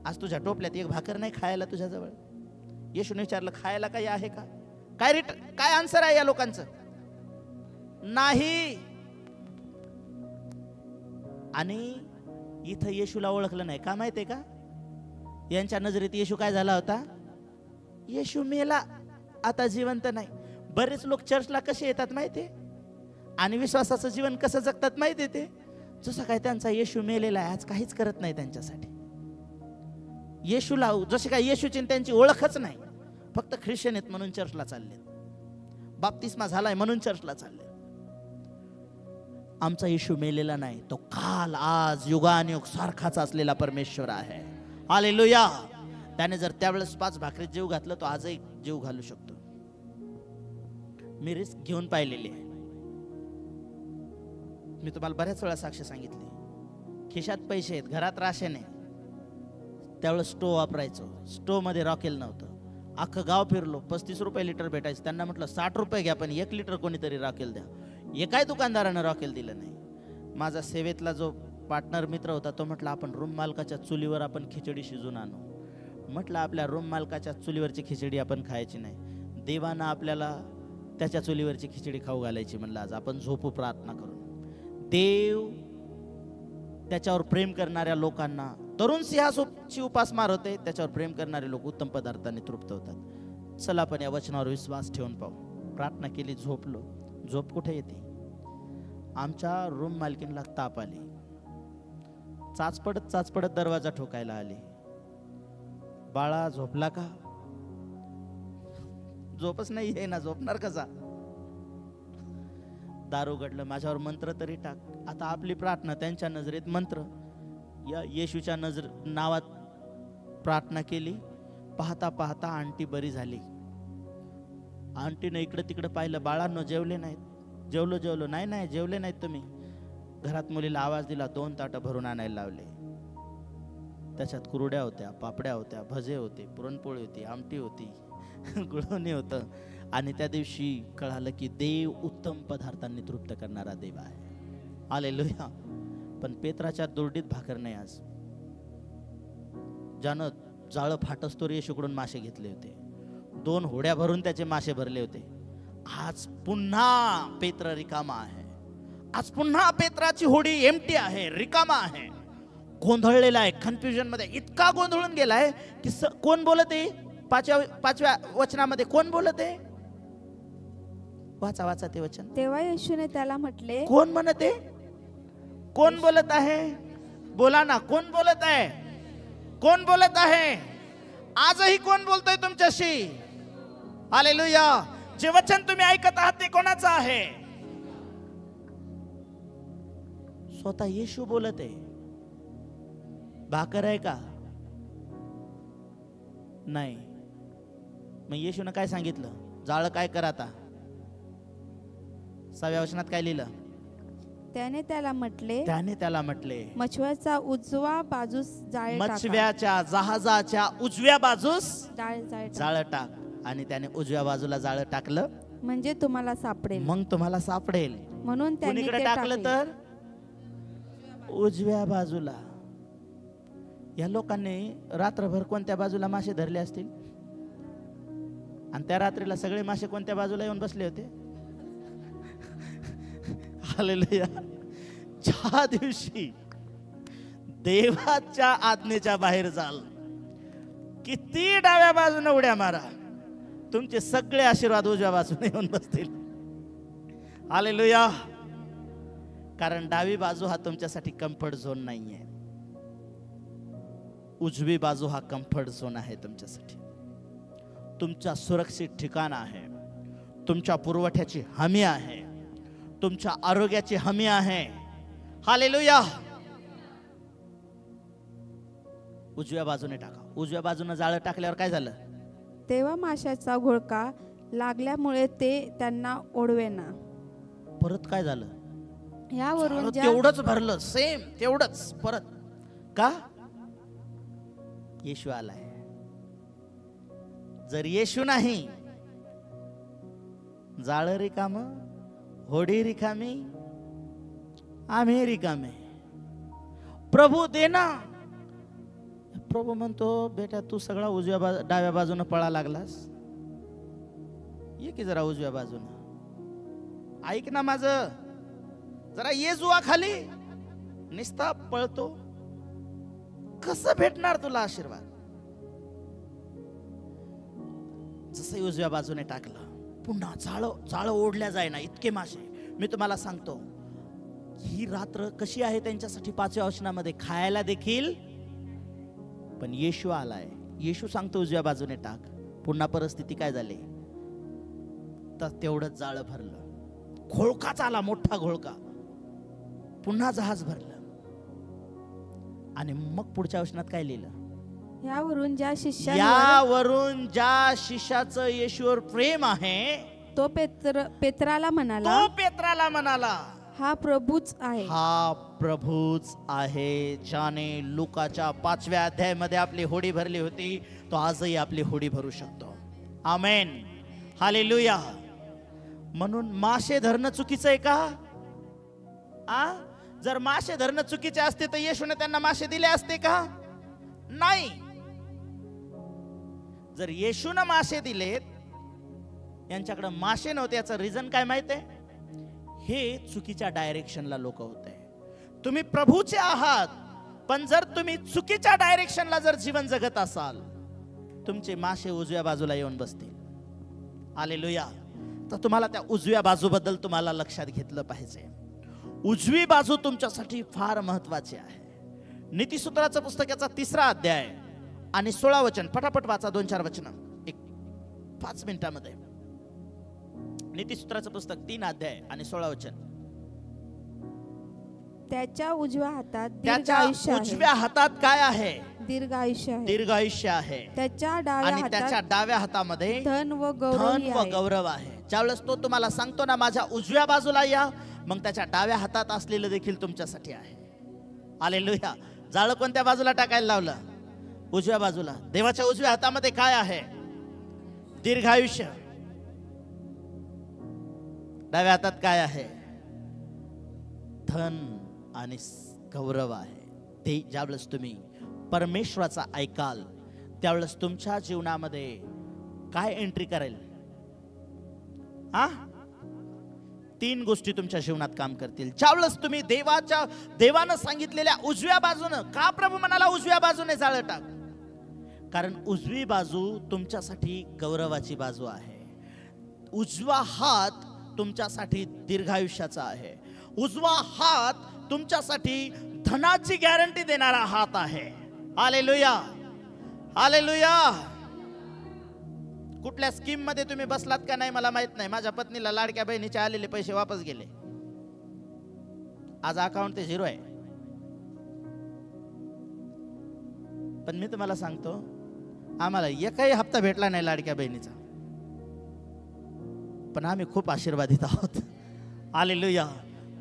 आज तुझ्या टोपल्यात एक भाकर नाही खायला तुझ्याजवळ. येशूने विचारलं, खायला काही आहे का? काय आन्सर आहे या लोकांचं? नाही. आणि इथं येशूला ओळखलं नाही. का माहितीये का? यांच्या नजरेत येशू काय झाला होता? येशू मेला, आता जिवंत नाही. बरेच लोक चर्चला कसे येतात माहितीये, आणि विश्वासाचं जीवन कसं जगतात माहितीये ते? जसं काय त्यांचा येशू मेलेला आहे, आज काहीच करत नाही त्यांच्यासाठी. येशूला जसे काय येशूची त्यांची ओळखच नाही, फक्त ख्रिश्चन आहेत म्हणून चर्चला चालले, बाप्तिस्मा झालाय म्हणून चर्चला चालले. आमचा येशू मेलेला नाही, तो काल आज युगानुयुग सारखाच असलेला परमेश्वर आहे. हालेलुया. त्याने जर त्यावेळेस 5 भाकरीत जीव घातलं, तो आजही जीव घालू शकतो. मी रिस्क घेऊन पाहिलेली आहे. मी तुम्हाला बऱ्याच वेळा साक्ष सांगितली. खिशात पैसे आहेत, घरात राशन आहे, त्यावेळेस स्टोव वापरायचो. स्टोव मध्ये रॉकेल नव्हतं. अख्खं गाव फिरलो, 35 रुपये लिटर भेटायचं. त्यांना म्हटलं 60 रुपये घ्या, पण 1 लिटर कोणीतरी रॉकेल द्या. एकाही दुकानदारानं रॉकेल दिलं नाही. माझा सेवेतला जो पार्टनर मित्र होता तो म्हटला, आपण रूम मालकाच्या चुलीवर आपण खिचडी शिजून आणू. म्हटलं, आपल्या रूम मालकाच्या चुलीवरची खिचडी आपण खायची नाही, देवानं आपल्याला त्याच्या चुलीवरची खिचडी खाऊ घालायची. म्हणलं, आज आपण झोपू प्रार्थना करून. देव त्याच्यावर प्रेम करणाऱ्या लोकांना, तरुण सिंहाची उपासमार होते, त्याच्यावर प्रेम करणारे लोक उत्तम पदार्थाने तृप्त होतात. चला आपण या वचनावर विश्वास ठेवून पाहू. प्रार्थना केली, झोपलो. झोप कुठे येते? आमच्या रूम मालकीनला ताप आली. चाचपडत दरवाजा ठोकायला आली. बाळा झोपला का? झोपच नाही आहे ना, झोपणार कसा? दार उघडलं, माझ्यावर मंत्र तरी टाक. आता आपली प्रार्थना त्यांच्या नजरेत मंत्र. या येशूच्या नावात प्रार्थना केली. पाहता पाहता आंटी बरी झाली. आंटीने इकडं तिकडं पाहिलं, बाळांनो जेवले नाहीत? जेवलो. नाही जेवले नाहीत तुम्ही. घरात मुलीला आवाज दिला, 2 ताटं भरून आणायला लावले. त्याच्यात कुरड्या होत्या, पापड्या होत्या, भजे होते, पुरणपोळी होती, आमटी होती, गुळवणी होतं. आणि त्या दिवशी कळालं की देव उत्तम पदार्थांनी तृप्त करणारा देव आहे. हालेलुया. पण पेत्राच्या दुर्डीत भाकर नाही. आज ज्यानं जाळं फाटस्तोर येशूकडून मासे घेतले होते, 2 होड्या भरून त्याचे मासे भरले होते. आज पुन्हा पेत्र रिकामा आहे. आज पुन्हा पेत्राची होडी एम्प्टी आहे, रिकामा आहे, गोंधळलेला आहे, कन्फ्युजन मध्ये. इतका गोंधळून गेलाय की कोण बोलत आहे? 5व्या वचनामध्ये कोण बोलत आहे? वाचा ते वचन. तेव्हा येशूने त्याला म्हटले, कोण म्हणत आहे? कोण बोलत आहे? बोला ना, कोण बोलत आहे? कोण बोलत आहे? आजही कोण बोलतोय तुमच्याशी? हालेलुया. जे वचन तुम्ही ऐकत आहात ते कोणाचं आहे? स्वतः येशू बोलत आहे. भाकर आहे का? नाही. मग येशूने काय सांगितलं? जाळं काय कर आता? 6व्या वचनात काय लिहिलं? त्याने त्याला म्हटले मछव्याचा उजवा बाजूस जाळे टाका. मछव्याच्या जहाजाच्या उजव्या बाजूस जाळे जाळं टाक. आणि त्याने उजव्या बाजूला जाळं टाकलं म्हणजे तुम्हाला सापडेल. मग तुम्हाला सापडेल. म्हणून त्याने कुणीकडे ते टाकलं टाकले. तर उजव्या बाजूला. या लोकांनी रात्रभर कोणत्या बाजूला मासे धरले असतील आणि त्या रात्रीला सगळे मासे कोणत्या बाजूला येऊन बसले होते. हालेलुया. ज्या दिवशी देवाच्या आज्ञेच्या बाहेर जाल, किती डाव्या बाजूने उड्या मारा, तुमचे सगळे आशीर्वाद उजव्या बाजूने येऊन बसतील. हालेलुया. कारण डावी बाजू हा तुमच्यासाठी कम्फर्ट झोन नाहीये. उजवी बाजू हा कम्फर्ट झोन आहे तुमच्यासाठी. तुमचा सुरक्षित ठिकाण आहे. तुमच्या पुरवठ्याची हमी आहे. तुमच्या आरोग्याची हमी आहे. हालेलुया. उजव्या बाजूने टाका. उजव्या बाजूने जाळं टाकल्यावर काय झालं? तेव्हा माशाचा घोळका लागल्यामुळे ते त्यांना ओढवेना. परत काय झालं? यावरून तेवढंच भरलं, सेम तेवढंच परत. का? येशू आलाय. जर येशू नाही, जाळं रिकाम, होडी रिकामी, आम्ही रिकामे. प्रभू दे ना. प्रभू म्हणतो, बेटा तू सगळा डाव्या बाजूने पळा लागलास, ये की जरा उजव्या बाजूने. ऐक ना माझं, जरा ये जुआ खाली. निस्ता पळतो, कसं भेटणार तुला आशीर्वाद? जसं उजव्या बाजूने टाकलं, पुन्हा जाळं ओढल्या जायना इतके मासे. मी तुम्हाला सांगतो, ही रात्र कशी आहे त्यांच्यासाठी 5व्या वचनामध्ये, खायला देखील. पण येशू आलाय. येशू सांगतो उजव्या बाजूने टाक. पुन्हा परिस्थिती काय झाली? तर तेवढंच जाळं भरलं. घोळकाच आला, मोठा घोळका. पुन्हा जहाज भरलं. आणि मग पुढच्या वचनात काय लिहिलं? यावरून ज्या शिष्याचं येशूवर प्रेम आहे, तो पेत्राला म्हणाला, हा प्रभूच आहे. ज्याने लुकाच्या 5व्या अध्यायामध्ये आपली होडी भरली होती, तो आजही आपली होडी भरू शकतो. आमेन. हालेलुया. म्हणून मासे धरणं चुकीचं आहे का? जर मासे धरणं चुकीचे असते तर येशूने त्यांना मासे दिले असते का? नाही. जर येशूने मासे दिलेत, यांच्याकडे मासे नव्हते, याचं रिझन काय माहित आहे? हे चुकीच्या डायरेक्शनला लोक होते. तुम्ही प्रभूचे आहात, पण जर तुम्ही चुकीच्या डायरेक्शनला जर जीवन जगत असाल, तुमचे मासे उजव्या बाजूला येऊन बसतील. हालेलुया. तर तुम्हाला त्या उजव्या बाजूबद्दल तुम्हाला लक्षात घेतलं पाहिजे. उजवी बाजू तुमच्यासाठी फार महत्वाची आहे. नीतिसूत्राचं पुस्तक याचा 3रा अध्याय आणि 16 वचन. फटाफट वाचा, 2-4 वचन 5 मिनिटांमध्ये. नीतिसूत्राचं पुस्तक 3 अध्याय आणि 16 वचन. त्याच्या उजव्या हातात काय आहे? दीर्घ आयुष्य आहे. त्याच्या डाव्या हातामध्ये धन व गौरव आहे. ज्यावेळेस तो तुम्हाला सांगतो ना, माझ्या उजव्या बाजूला या, मग त्याच्या डाव्या हातात असलेलं देखील तुमच्यासाठी आहे. हालेलुया. जाळं कोणत्या बाजूला टाकायला लावलं? उजव्या बाजूला. देवाच्या उजव्या हातामध्ये काय आहे? दीर्घायुष्य. डाव्या हातात काय आहे? धन आणि गौरव आहे. ते ज्यावेळेस तुम्ही परमेश्वराचा ऐकाल, त्यावेळेस तुमच्या जीवनामध्ये काय एंट्री करेल? 3 गोष्टी तुमच्या जीवनात काम करतील. ज्यावेळेस तुम्ही देवानं सांगितलेल्या उजव्या बाजूनं, का प्रभू म्हणाला उजव्या बाजूने जाळं टाक? कारण उजवी बाजू तुमच्यासाठी गौरवाची बाजू आहे. उजवा हात तुमच्यासाठी दीर्घायुष्याचा आहे. उजवा हात तुमच्यासाठी धनाची गॅरंटी देणारा हात आहे. हालेलुया. हालेलुया. कुठल्या स्कीम मध्ये तुम्ही बसलात का नाही मला माहित नाही. माझ्या पत्नीला लाडक्या बहिणीचे आलेले पैसे वापस गेले. आज अकाउंट ते 0 आहे. पण मी तुम्हाला सांगतो, आम्हाला एकही हप्ता भेटला नाही लाडक्या बहिणीचा, पण आम्ही खूप आशीर्वादित आहोत. हालेलुया.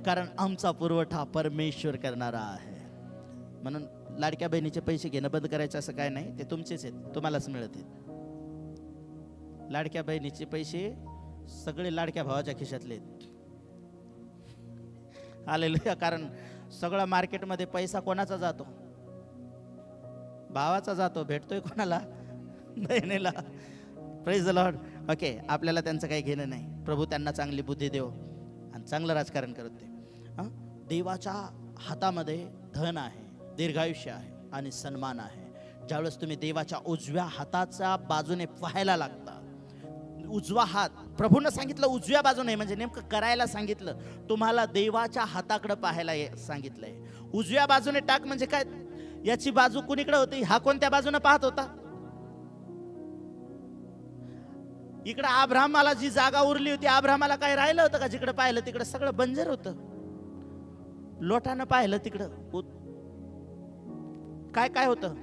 कारण आमचा पुरवठा परमेश्वर करणारा आहे. म्हणून लाडक्या बहिणीचे पैसे घेणं बंद करायचं असं काय नाही, ते तुमचेच आहेत, तुम्हालाच मिळत आहेत. लाडक्या बहिणीचे पैसे सगळे लाडक्या भावाच्या खिशातले आहेत. हालेलुया. कारण सगळा मार्केटमध्ये पैसा कोणाचा जातो? भावाचा जातो. भेटतोय कोणाला? बहिणीला. Praise the Lord. ओके, आपल्याला त्यांचं काही घेणं नाही. प्रभू त्यांना चांगली बुद्धी देव आणि चांगलं राजकारण करत ते. देवाच्या हातामध्ये धन आहे, दीर्घायुष्य आहे आणि सन्मान आहे. ज्यावेळेस तुम्ही देवाच्या उजव्या हाताच्या बाजूने पाहायला लागता, उजवा हात प्रभूनं सांगितलं उजव्या बाजूने, म्हणजे नेमकं करायला सांगितलं. तुम्हाला देवाच्या हाताकडे पाहायला सांगितलंय. उजव्या बाजूने टाक म्हणजे काय? याची बाजू कुणीकडे होती? हा कोणत्या बाजूने पाहत होता? इकडे अब्राहमाला जी जागा उरली होती, अब्राहमाला काय राहिलं होतं का? जिकडे पाहिलं तिकडे सगळं बंजर होतं. लोटानं पाहिलं तिकडं काय काय होतं?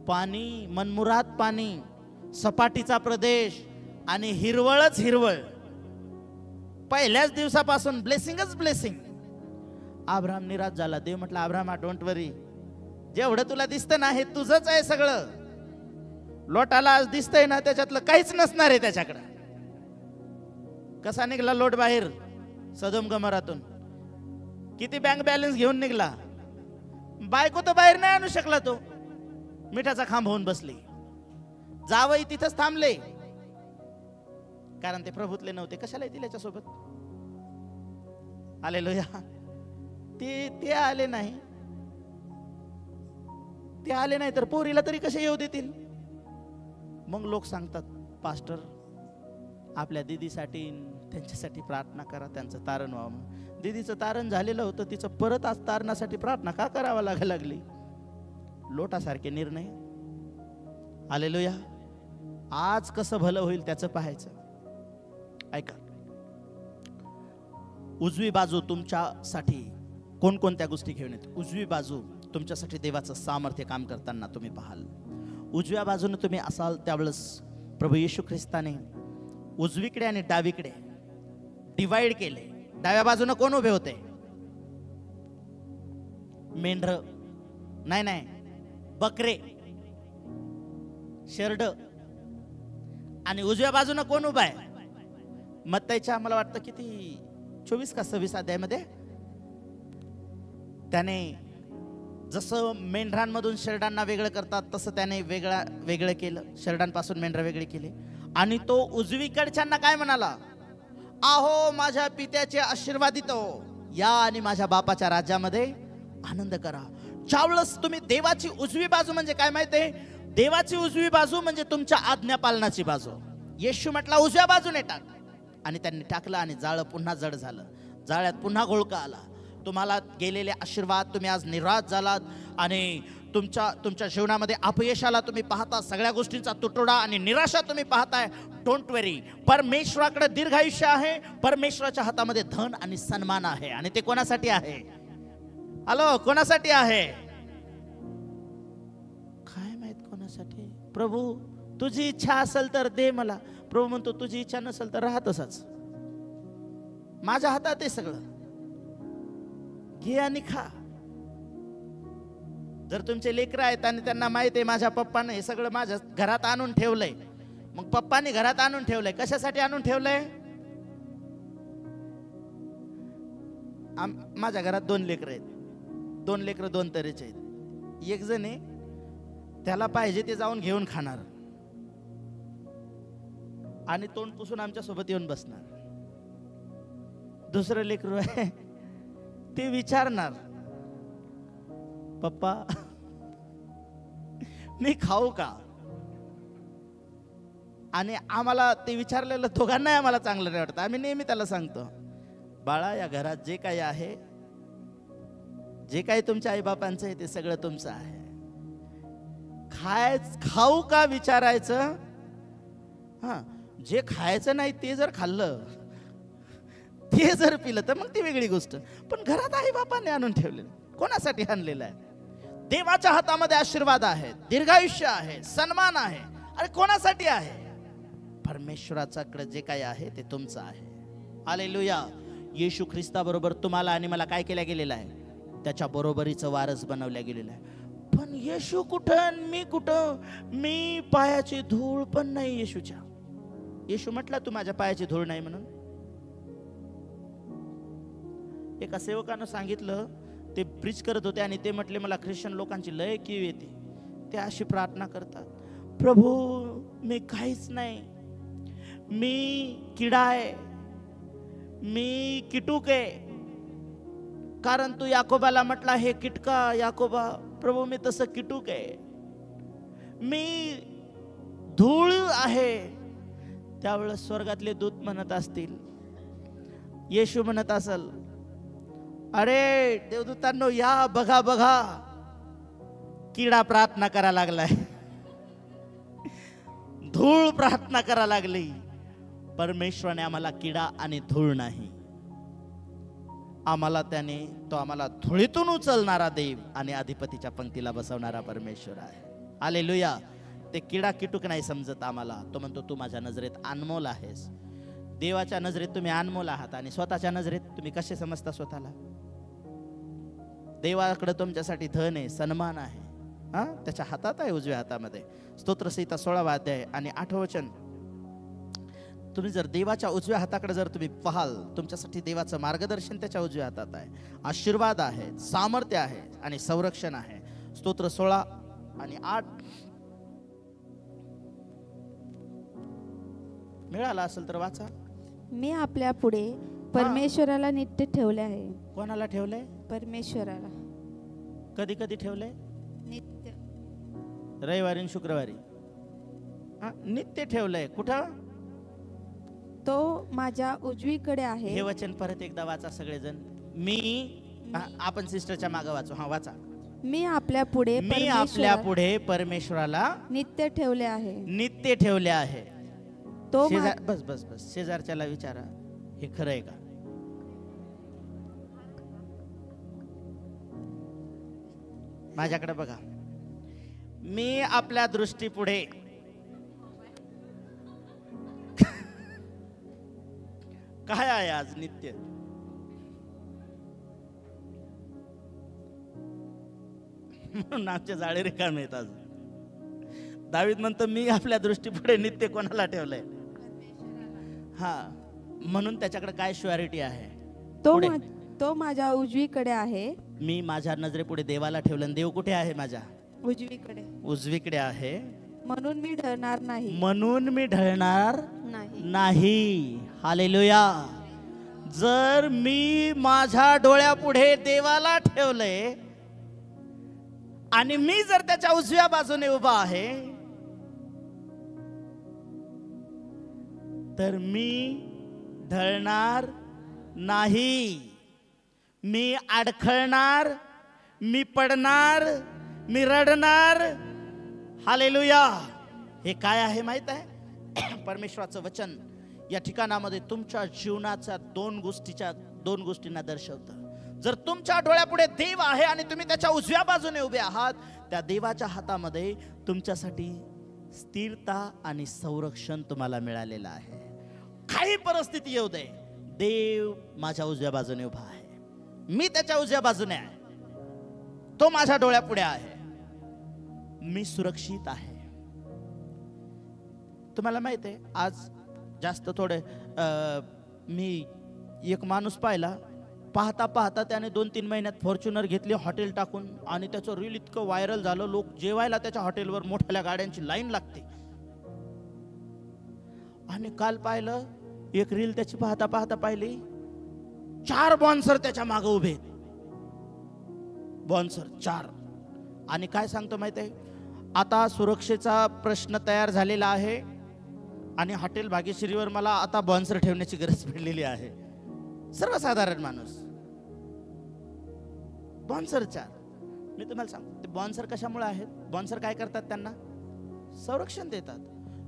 पाणी, मनमुराद पाणी, सपाटीचा प्रदेश आणि हिरवळच हिरवळ. पहिल्याच दिवसापासून ब्लेसिंगच ब्लेसिंग. अब्राहम निराश झाला. देव म्हटलं, अब्राहम डोंट वरी, जेवढं तुला दिसतं ना हे तुझंच आहे सगळं. लोटाला आज दिसतंय ना त्याच्यातलं काहीच नसणार आहे त्याच्याकडे. कसा निघाला लोट बाहेर सदोम गमोरातून? किती बँक बॅलन्स घेऊन निघाला? बायको तर बाहेर नाही आणू शकला तो. मिठाचा खांब होऊन बसली. जावई तिथंच थांबले, कारण ते प्रभूतले नव्हते. कशाला येतील याच्यासोबत? हालेलुया. ते आले नाही. ते आले नाही तर पोरीला तरी कसे येऊ देतील? मग लोक सांगतात, पास्टर आपल्या दीदीसाठी त्यांच्यासाठी प्रार्थना करा, त्यांचं तारण व्हावं. दीदीचं तारण झालेलं होतं, तिचं परत आज तारणासाठी प्रार्थना का करावा लागली? लोटासारखे निर्णय. हालेलुया. आज कसं भलं होईल त्याचं पाहायचं. ऐका, उजवी बाजू तुमच्यासाठी कोणकोणत्या गोष्टी घेऊन येते? उजवी बाजू तुमच्यासाठी देवाचं सामर्थ्य काम करताना तुम्ही पाहाल. उजव्या बाजूने तुम्ही असाल त्यावेळेस प्रभू येशू ख्रिस्ताने उजवीकडे आणि डावीकडे डिवाइड केले. डाव्या बाजूने कोण उभे होते? मेंढर नाही, बकरे, शेरड. आणि उजव्या बाजूने कोण उभा आहे? मत्ताईच्या मला वाटतं किती 24 का 26 अध्यायामध्ये त्याने जसं मेंढरांमधून शेरडांना वेगळं करतात तसं त्याने वेगळं केलं. शेरडांपासून मेंढर वेगळे केले. आणि तो उजवीकडच्यांना काय म्हणाला? आहो माझ्या पित्याचे आशीर्वादित हो, या आणि माझ्या बापाच्या राज्यामध्ये आनंद करा. ज्यावेळेस तुम्ही देवाची उजवी बाजू म्हणजे काय माहितीये? देवाची उजवी बाजू म्हणजे तुमच्या आज्ञा पालनाची बाजू. येशू म्हटला उजव्या बाजूने टाक, आणि त्यांनी टाकलं आणि जाळं पुन्हा जड झालं. जाळ्यात पुन्हा घोळका आला. तुम्हाला गेलेले आशीर्वाद, तुम्ही आज निराश झालात आणि तुमच्या जीवनामध्ये अपयशाला तुम्ही पाहता, सगळ्या गोष्टींचा तुटवडा आणि निराशा तुम्ही पाहताय. डोंट वरी, परमेश्वराकडे दीर्घायुष्य आहे. परमेश्वराच्या हातामध्ये धन आणि सन्मान आहे. आणि ते कोणासाठी आहे? हॅलो, कोणासाठी आहे? काय माहित कोणासाठी? प्रभू तुझी इच्छा असेल तर दे मला. प्रभू म्हणतो तुझी इच्छा नसेल तर राहा तसाच. माझ्या हातात आहे सगळं, घे आणि खा. जर तुमचे लेकरं आहेत आणि त्यांना माहित आहे माझ्या पप्पाने हे सगळं माझ्या घरात आणून ठेवलंय, मग पप्पाने घरात आणून ठेवलंय, कशासाठी आणून ठेवलंय? माझ्या घरात 2 लेकरं आहेत. 2 लेकरं 2 तऱ्हेचे आहेत. एक जण आहे त्याला पाहिजे ते जाऊन घेऊन खाणार आणि तोंड पुसून आमच्या सोबत येऊन बसणार. दुसरं लेकरू आहे ते विचारणार, पप्पा मी खाऊ का? आणि आम्हाला ते विचारलेलं दोघांनाही आम्हाला चांगलं नाही वाटतं. आम्ही नेहमी त्याला सांगतो, बाळा या घरात जे काही आहे, जे काही तुमच्या आईबापांचं आहे ते सगळं तुमचं आहे. खाऊ का विचारायचं. हा, जे खायचं नाही ते जर खाल्लं, ते जर पिलं तर मग ती वेगळी गोष्ट. पण घरात आई बापाने आणून ठेवलेलं, कोणासाठी आणलेलं आहे? देवाच्या हातामध्ये आशीर्वाद आहे, दीर्घायुष्य आहे, सन्मान आहे. अरे कोणासाठी आहे? परमेश्वराच्याकडे जे काही आहे ते तुमचं आहे. हालेलुया. येशू ख्रिस्ताबरोबर तुम्हाला आणि मला काय केल्या गेलेलं आहे? त्याच्या बरोबरीचं वारस बनवल्या गेलेलं आहे. पण येशू कुठं, मी कुठं? मी पायाची धूळ पण नाही येशूच्या. येशू म्हटला तू माझ्या पायाची धूळ नाही म्हणून. एका सेवकानं सांगितलं, ते प्रीच करत होते आणि ते म्हटले मला ख्रिश्चन लोकांची लय कीव येते. ते अशी प्रार्थना करतात, प्रभू मी काहीच नाही, मी किडा आहे, मी किटूक आहे. कारण तू याकोबाला म्हटला हे किटका याकोबा. प्रभू मी तसं किटूक आहे, मी धूळ आहे. त्यावेळेस स्वर्गातले दूत म्हणत असतील, येशू म्हणत असल, अरे देवदूतांनो या बघा बघा, किडा प्रार्थना करा लागलाय, धूळ प्रार्थना करा लागली. परमेश्वराने आम्हाला किडा आणि धूळ नाही, आम्हाला तो आम्हाला धुळीतून उचलणारा देव आणि अधिपतीच्या पंक्तीला बसवणारा परमेश्वर आहे. हालेलुया. ते किडा किटूक नाही समजत आम्हाला. तो म्हणतो तू माझ्या नजरेत अनमोल आहेस. देवाच्या नजरेत तुम्ही अनमोल आहात आणि स्वतःच्या नजरेत तुम्ही कसे समजता स्वतःला? देवाकडे तुमच्यासाठी धन आहे, सन्मान आहे, त्याच्या हातात आहे, उजव्या हातामध्ये. स्तोत्रसंहिता 16वा अध्याय आणि 8वं वचन. तुम्ही जर देवाच्या उजव्या हाताकडे जर तुम्ही पाहाल, तुमच्यासाठी देवाचं मार्गदर्शन त्याच्या उजव्या हातात आहे, आशीर्वाद आहे, सामर्थ्य आहे आणि संरक्षण आहे. स्तोत्र 16 आणि 8 मिळाला असेल तर वाचा. मी आपल्या पुढे परमेश्वराला नित्य ठेवले आहे. कोणाला ठेवलंय? परमेश्वराला. कधी कधी ठेवलंय? नित्य. रविवारी आणि शुक्रवारी. नित्य ठेवलंय. कुठं? तो माझ्या उजवीकडे आहे. हे वचन परत एकदा वाचा सगळेजण. आपण सिस्टरच्या मागे वाचू. वाचा. मी आपल्या पुढे परमेश्वराला नित्य ठेवले आहे. नित्य ठेवले आहे. तो बस बस बस शेजारच्याला विचारा, हे खरं आहे का? माझ्याकडे बघा. मी आपल्या दृष्टीपुढे काय आहे आज? नित्य. म्हणून आमचे जाळे रिकामे आहेत आज. दावीद म्हणतो मी आपल्या दृष्टीपुढे नित्य कोणाला ठेवलंय? म्हणून त्याच्याकडे काय श्युअरिटी आहे? तो माझ्या उजवीकडे आहे. मी माझ्या नजरेपुढे देवाला ठेवलं. देव कुठे आहे? माझ्या उजवीकडे आहे. म्हणून मी ढळणार नाही. म्हणून मी ढळणार नाही. हालेलुया. जर मी माझ्या डोळ्यापुढे देवाला ठेवलंय आणि मी जर त्याच्या उजव्या बाजूने उभा आहे, तर मी ढळणार नाही. मी अडखळणार, मी पडणार, मी रडणार. हालेलुया. हे काय आहे माहित आहे? परमेश्वराचं वचन या ठिकाणामध्ये तुमच्या जीवनाच्या दोन गोष्टींना दर्शवतं. जर तुमच्या डोळ्यापुढे देव आहे आणि तुम्ही त्याच्या उजव्या बाजूने उभे आहात, त्या देवाच्या हातामध्ये तुमच्यासाठी स्थिरता आणि संरक्षण तुम्हाला मिळालेलं आहे. काही परिस्थिती येऊ दे, देव माझ्या उजव्या बाजूने उभा आहे, मी त्याच्या उजव्या बाजूने आहे, तो माझ्या डोळ्यापुढे आहे, मी सुरक्षित आहे. तुम्हाला माहित आहे, आज जास्त थोडे मी एक माणूस पाहिला, पाहता पाहता त्याने 2-3 महिन्यात फॉर्च्युनर घेतली हॉटेल टाकून, आणि त्याचं रील इतकं व्हायरल झालं, लोक जेवायला त्याच्या हॉटेलवर मोठ्या गाड्यांची लाईन लागते. आणि काल पाहिलं एक रील त्याची पाहता पाहता पाहिली, 4 बॉन्सर त्याच्या मागे उभे, बॉन्सर 4. आणि काय सांगतो माहित आहे, आता सुरक्षेचा प्रश्न तयार झालेला आहे आणि हॉटेल भाग्यश्रीवर मला आता बॉन्सर ठेवण्याची गरज पडलेली आहे. सर्वसाधारण माणूस बॉन्सर 4. मी तुम्हाला सांगतो ते बॉन्सर कशामुळे आहेत? बॉन्सर काय करतात? त्यांना संरक्षण देतात.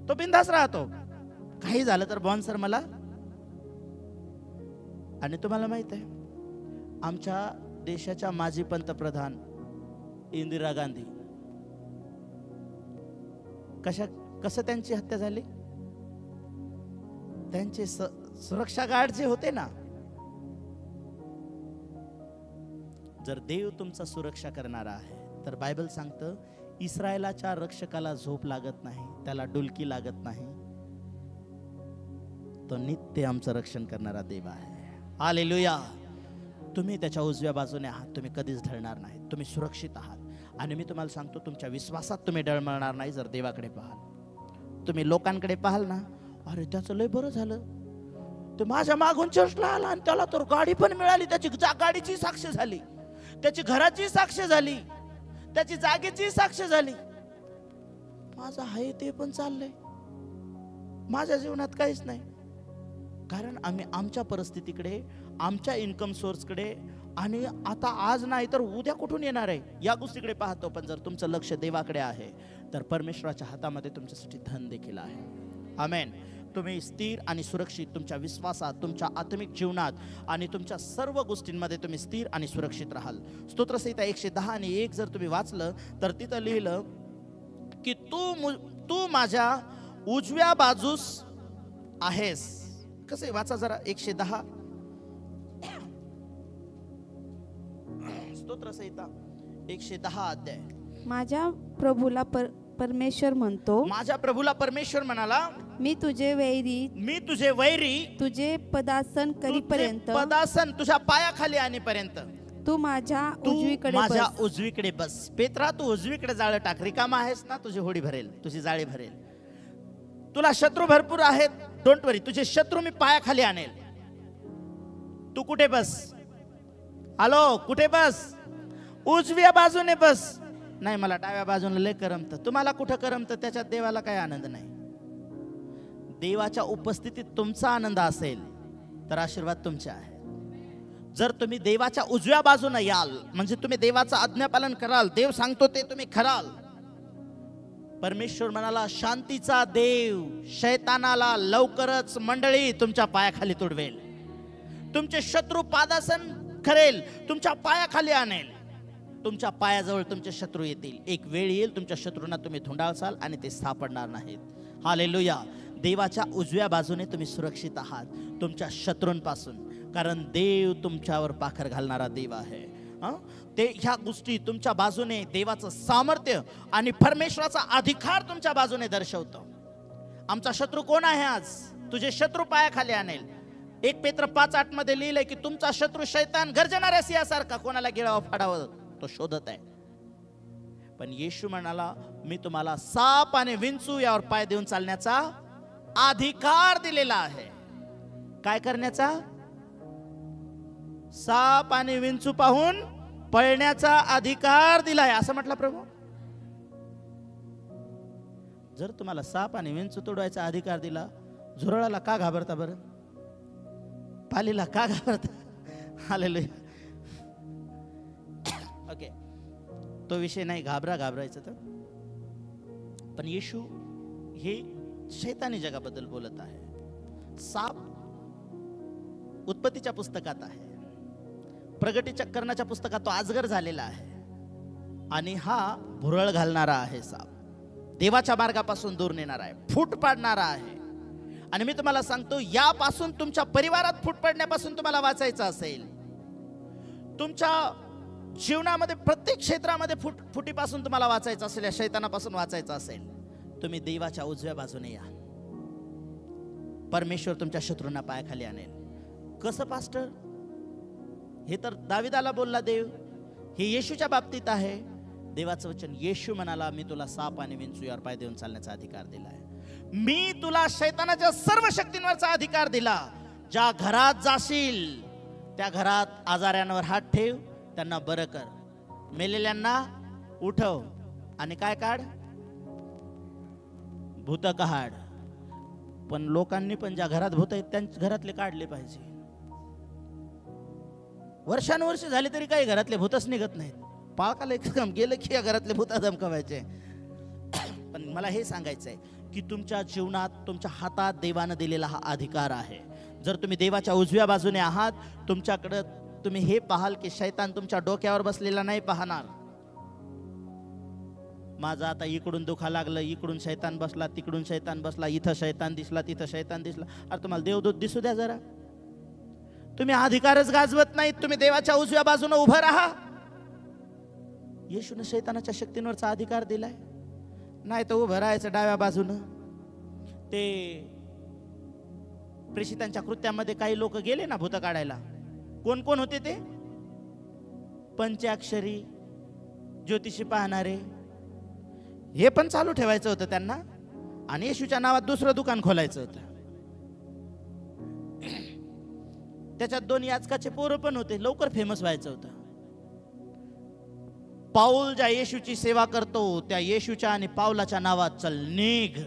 तो बिंदास राहतो, काही झालं तर बॉन्सर मला. आणि तुम्हाला माहित आहे, आमच्या देशाच्या माजी पंतप्रधान इंदिरा गांधी, कसं त्यांची हत्या झाली? त्यांचे सुरक्षा गार्ड जे होते ना, जर देव तुमचा सुरक्षा करणारा आहे तर बायबल सांगतं इस्रायलाच्या रक्षकाला झोप लागत नाही, त्याला डुलकी लागत नाही. तो नित्य आमचं रक्षण करणारा देव आहे. हालेलुया. तुम्ही त्याच्या उजव्या बाजूने आहात, तुम्ही कधीच ढळणार नाही, तुम्ही सुरक्षित आहात. आणि मी तुम्हाला सांगतो तुमच्या विश्वासात तुम्ही डळमळणार नाही जर देवाकडे पाहाल. तुम्ही लोकांकडे पाहाल ना, अरे त्याचं लय बरं झालं, ते माझ्या मागून चर्चला आला आणि त्याला तर गाडी पण मिळाली, त्याची गाडीची साक्ष झाली, त्याची घराची साक्ष झाली, त्याची जागेची साक्ष झाली. माझं आहे ते पण चाललंय, माझ्या जीवनात काहीच नाही. कारण आम्ही आमच्या परिस्थितीकडे, आमच्या इन्कम सोर्सकडे आणि आता आज नाही तर उद्या कुठून येणार आहे या गोष्टीकडे पाहतो. पण जर तुमचं लक्ष देवाकडे आहे तर परमेश्वराच्या हातामध्ये तुमच्यासाठी धन देखील आहे. आमेन. तुम्ही स्थिर आणि सुरक्षित तुमच्या विश्वासात, तुमच्या आत्मिक जीवनात आणि तुमच्या सर्व गोष्टींमध्ये तुम्ही स्थिर आणि सुरक्षित राहाल. स्तोत्रसंहिता 110 आणि 1 जर तुम्ही वाचलं तर तिथं लिहिलं की तू माझ्या उजव्या बाजूस आहेस. कसं वाचा जरा 110 स्तोत्रसंहिता 110 अध्याय. माझ्या प्रभूला परमेश्वर म्हणतो, माझ्या प्रभूला परमेश्वर म्हणाला, मी तुझे वैरी तुझे पदासन करीपर्यंत, पदासन तुझ्या पायाखाली आणीपर्यंत तू माझ्या उजवीकडे बस. पेत्रा, तू उजवीकडे जाळं टाक. रिकामा आहेस ना, तुझी होडी भरेल, तुझी जाळी भरेल. तुला शत्रू भरपूर आहेत, डोंट वरी, तुझे शत्रू मी पायाखाली आणेल. तू कुठे बस? हॅलो, कुठे बस? उजव्या बाजूने बस. नाही, मला डाव्या बाजूने लय करमतं. तुम्हाला कुठं करमतं? त्याच्यात देवाला काही आनंद नाही. देवाच्या उपस्थितीत तुमचा आनंद असेल तर आशीर्वाद तुमचे आहे. जर तुम्ही देवाच्या उजव्या बाजूने याल म्हणजे तुम्ही देवाचं आज्ञापालन कराल, देव सांगतो ते तुम्ही कराल. परमेश्वर म्हणाला, शांतीचा देव शैतानाला लवकरच मंडळी तुमच्या पायाखाली तुडवेल. तुमचे शत्रू पादासन करेल, तुमच्या पायाखाली आणेल. तुमच्या पायाजवळ तुमचे शत्रू येतील. एक वेळ येईल तुमच्या शत्रूंना तुम्ही धुंडाळसाल आणि ते सापडणार नाहीत. हालेलुया. देवाच्या उजव्या बाजूने तुम्ही सुरक्षित आहात तुमच्या शत्रूंपासून, कारण देव तुमच्यावर पाखर घालणारा देव आहे. ते ह्या गोष्टी तुमच्या बाजूने देवाचं सामर्थ्य आणि परमेश्वराचा अधिकार तुमच्या बाजूने दर्शवतो. आमचा शत्रू कोण आहे? आज तुझे शत्रू पायाखाली आणेल. 1 पेत्र 5:8 मध्ये लिहिलंय की तुमचा शत्रू शैतान गर्जणाऱ्या सिंहासारखा कोणाला गिळावं फाडावं तो शोधत आहे. पण येशू म्हणाला, मी तुम्हाला साप आणि विंचू यावर पाय देऊन चालण्याचा अधिकार दिलेला आहे. काय करण्याचा? साप आणि विंचू पाहून पळण्याचा अधिकार दिलाय, असं म्हटलं प्रभू. जर तुम्हाला साप आणि विंचू तोडवायचा अधिकार दिला, झुरळाला का घाबरता बरं? पालीला का घाबरता? हालेलुया. ओके, तो विषय नाही, घाबरायचं तर. पण येशू हे शैतानी जगाबद्दल बोलत आहे. साप उत्पत्तीच्या पुस्तकात आहे, प्रगटीकरणाच्या पुस्तकात तो अजगर झालेला आहे, आणि हा भुरळ घालणारा आहे. साप देवाच्या मार्गापासून दूर नेणारा आहे, फूट पाडणारा आहे. आणि मी तुम्हाला सांगतो, यापासून, तुमच्या परिवारात फूट पडण्यापासून तुम्हाला वाचायचं असेल, तुमच्या जीवनामध्ये प्रत्येक क्षेत्रामध्ये फुटीपासून तुम्हाला वाचायचं असेल, या शैतानापासून वाचायचं असेल, तुम्ही देवाच्या उजव्या बाजूने या. परमेश्वर तुमच्या शत्रूंना पायाखाली आणेल. कसं पास्टर? हे तर दाविदाला बोलला देव, हे येशूच्या बाबतीत आहे. देवाचं वचन, येशू म्हणाला, मी तुला साप आणि विंचू यावर पाय देऊन चालण्याचा अधिकार दिलाय. मी तुला शैतानाच्या सर्व शक्तींवरचा अधिकार दिला. ज्या घरात जाशील त्या घरात आजाऱ्यांवर हात ठेव, त्यांना बरं कर, मेलेल्यांना उठव, आणि काय काढ? भूत काढ. पण लोकांनी पण ज्या घरात भूत आहेत त्यांच्या घरातले काढले पाहिजे. वर्षानुवर्ष झाली तरी काही घरातले भूतच निघत नाहीत. पाळकाला एक काम गेलं की या घरातले भूत धमकावायचे. पण मला हे सांगायचंय की तुमच्या जीवनात, तुमच्या हातात देवानं दिलेला हा अधिकार आहे. जर तुम्ही देवाच्या उजव्या बाजूने आहात, तुमच्याकडे तुम्ही हे पाहाल की शैतान तुमच्या डोक्यावर बसलेला नाही पाहणार. माझं आता इकडून दुखा लागलं, इकडून शैतान बसला, तिकडून शैतान बसला, इथं शैतान दिसला, तिथं शैतान दिसला. अरे तुम्हाला देवदूत दिसू द्या जरा. तुम्ही अधिकारच गाजवत नाहीत. तुम्ही देवाच्या उजव्या बाजूने उभं राहा. येशूने शैतानाच्या शक्तींवरचा अधिकार दिलाय. नाही तर उभं राहायचं डाव्या बाजूनं. ते प्रेषितांच्या कृत्यामध्ये काही लोक गेले ना भूत काढायला. कोण कोण होते ते? पंचाक्षरी, ज्योतिषी पाहणारे. हे पण चालू ठेवायचं होतं त्यांना आणि येशूच्या नावात दुसरं दुकान खोलायचं होतं. त्याच्यात 2 याजकाचे पोरं पण होते. लवकर फेमस व्हायचं होतं. पाऊल ज्या येशूची सेवा करतो त्या येशूच्या आणि पाऊलाच्या नावात चल निघ.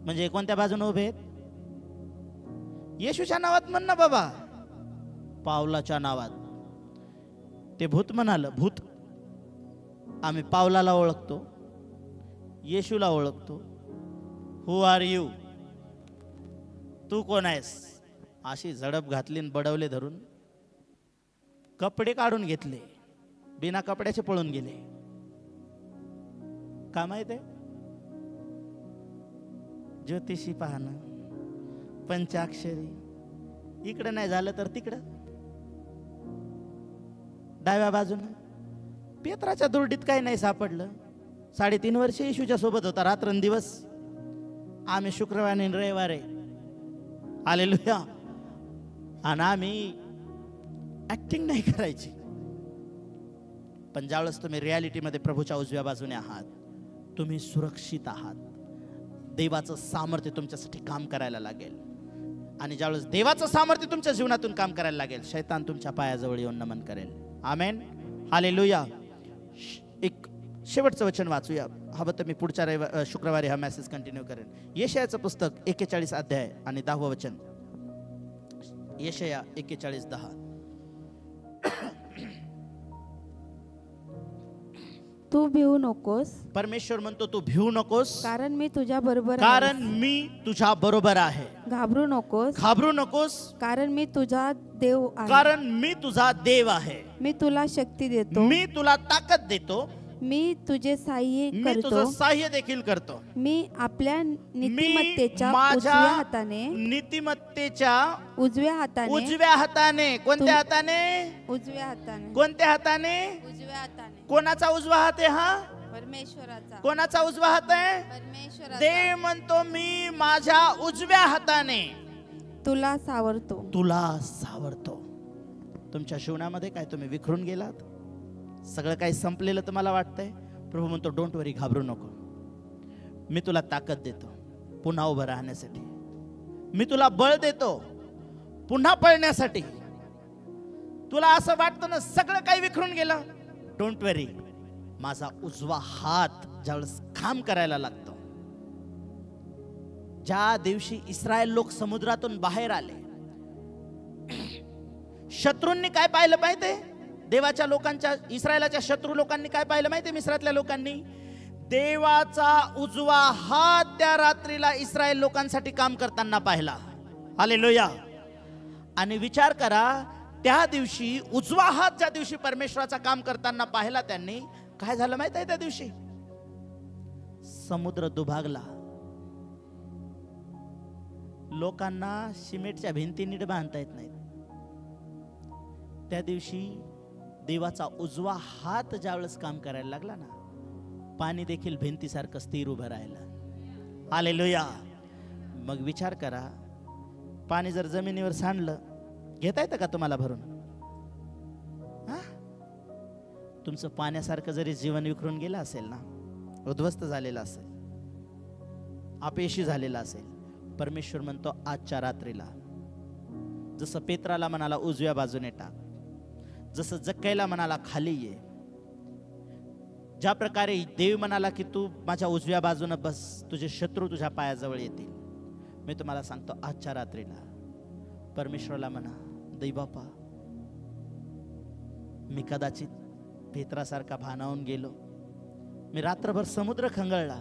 म्हणजे कोणत्या बाजूने उभे आहेत? येशूच्या नावात म्हण ना बाबा, पाऊलाच्या नावात. ते भूत म्हणाल, भूत आम्ही पावलाला ओळखतो, येशूला ओळखतो. हु आर यू? तू कोण आहेस? अशी झडप घातली आणि बडवले धरून. कपडे काढून घेतले, बिना कपड्याचे पळून गेले. का माहित आहे? ज्योतिषी पाहणं, पंचाक्षरी, इकडं नाही झालं तर तिकडं. डाव्या बाजूनं पेत्राच्या दुर्डीत काही नाही सापडलं. 3.5 वर्ष येशूच्या सोबत होता रात्रंदिवस. आम्ही शुक्रवारी आणि रविवारी. हालेलुया. आणि आम्ही ऍक्टिंग नाही करायची. पण ज्यावेळेस तुम्ही रियालिटीमध्ये प्रभूच्या उजव्या बाजूने आहात, तुम्ही सुरक्षित आहात. देवाचं सामर्थ्य तुमच्यासाठी काम करायला लागेल. आणि ज्यावेळेस देवाचं सामर्थ्य तुमच्या जीवनातून काम करायला लागेल, शैतान तुमच्या पायाजवळ येऊन नमन करेल. आमेन. हालेलुया. एक शेवटचं वचन वाचूया. हवं तर मी पुढच्या शुक्रवारी हा मेसेज कंटिन्यू करेन. यशायाचं पुस्तक 41 अध्याय आणि 10वं वचन. यशाया 41:10. तू भिवू नकोस. परमेश्वर म्हणतो तू भिवू नकोस, कारण मी तुझ्या बरोबर कारण मी तुझ्या बरोबर आहे. घाबरू नकोस, घाबरू नकोस, कारण मी तुझा देव आहे. कारण मी तुझा देव आहे. मी तुला शक्ती देतो, मी तुला ताकद देतो, मी तुझे सहाय्य मी करतो. तुझं सहाय्य देखील करतो. मी आपल्या नीतिमत्तेच्या माझ्या उजव्या हाताने, नीतिमत्तेच्या उजव्या हाताने, उजव्या हाताने. कोणत्या हाताने? उजव्या हाताने, कोणत्या हाताने? उजव्या हाताने. कोणाचा उजवा हात आहे हा? परमेश्वराचा. कोणाचा उजवा हात आहे? परमेश्वराचा. देव म्हणतो मी माझ्या उजव्या हाताने तुला सावरतो. तुला सावरतो. तुमच्या जीवनामध्ये काय तुम्ही विखरून गेलात? सगळं काही संपलेलं तुम्हाला वाटतंय? प्रभू म्हणतो डोंट वरी, घाबरू नको. मी तुला ताकद देतो पुन्हा उभं राहण्यासाठी. मी तुला बळ देतो पुन्हा पळण्यासाठी. तुला असं वाटतं ना सगळं काही विखरून गेलं? डोंट वरी. माझा उजवा हात ज्यावेळेस काम करायला लागतो. ज्या दिवशी इस्रायल लोक समुद्रातून बाहेर आले, शत्रूंनी काय पाहिलं माहितीये? देवाच्या लोकांच्या, इस्रायलाच्या शत्रू लोकांनी काय पाहिलं माहितीये? मिस्रातल्या लोकांनी देवाचा उजवा हात त्या रात्रीला इस्रायल लोकांसाठी काम करताना पाहिला. हालेलुया. आणि विचार करा, त्या दिवशी उजवा हात ज्या दिवशी परमेश्वराचा काम करताना पाहिला त्यांनी, काय झालं माहित आहे? त्या दिवशी समुद्र दुभागला. लोकांना सिमेंटच्या भिंती नीट बांधता येत नाहीत. त्या दिवशी देवाचा उजवा हात ज्यावेळेस काम करायला लागला ना, पाणी देखील भिंतीसारखं स्थिर उभं राहिलं. हालेलुया. मग विचार करा, पाणी जर जमिनीवर सांडलं, घेता येतं का तुम्हाला भरून? तुमचं पाण्यासारखं जरी जीवन विखरून गेलं असेल ना, उद्ध्वस्त झालेलं असेल, अपयशी झालेलं असेल, परमेश्वर म्हणतो आजच्या रात्रीला जसं पेत्राला म्हणाला उजव्या बाजूने टाक, जसं जक्कईला म्हणाला खाली ये, ज्या प्रकारे देव म्हणाला की तू माझ्या उजव्या बाजूने बस, तुझे शत्रू तुझ्या पायाजवळ येतील. मी तुम्हाला सांगतो आजच्या रात्रीला परमेश्वराला म्हणा, दै बापा, मी कदाचित पेत्रासारखा भानावून गेलो, मी रात्रभर समुद्र खंगळला,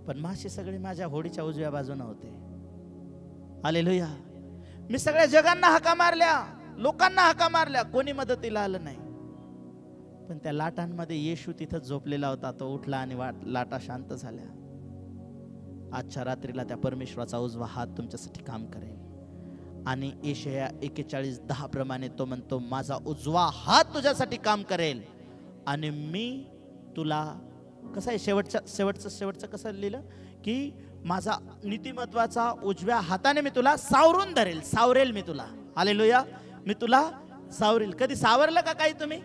पण मासे सगळे माझ्या होडीच्या उजव्या बाजूने होते. हालेलुया. मी सगळ्या जगांना हाका मारल्या, लोकांना हाका मारल्या, कोणी मदतीला आलं नाही. पण त्या लाटांमध्ये येशू तिथं झोपलेला होता. तो उठला आणि लाटा शांत झाल्या. आजच्या रात्रीला त्या परमेश्वराचा उजवा हात तुमच्यासाठी काम करेल. आणि यशाया 41:10 प्रमाणे तो म्हणतो माझा उजवा हात तुझ्यासाठी काम करेल. आणि मी तुला, कसं आहे शेवटचं कसं लिहिलं की माझा नीतिमत्वाचा उजव्या हाताने मी तुला सावरून धरेल, सावरेल मी तुला. हालेलुया. मी तुला सावरेल. कधी सावरलं का काही तुम्ही?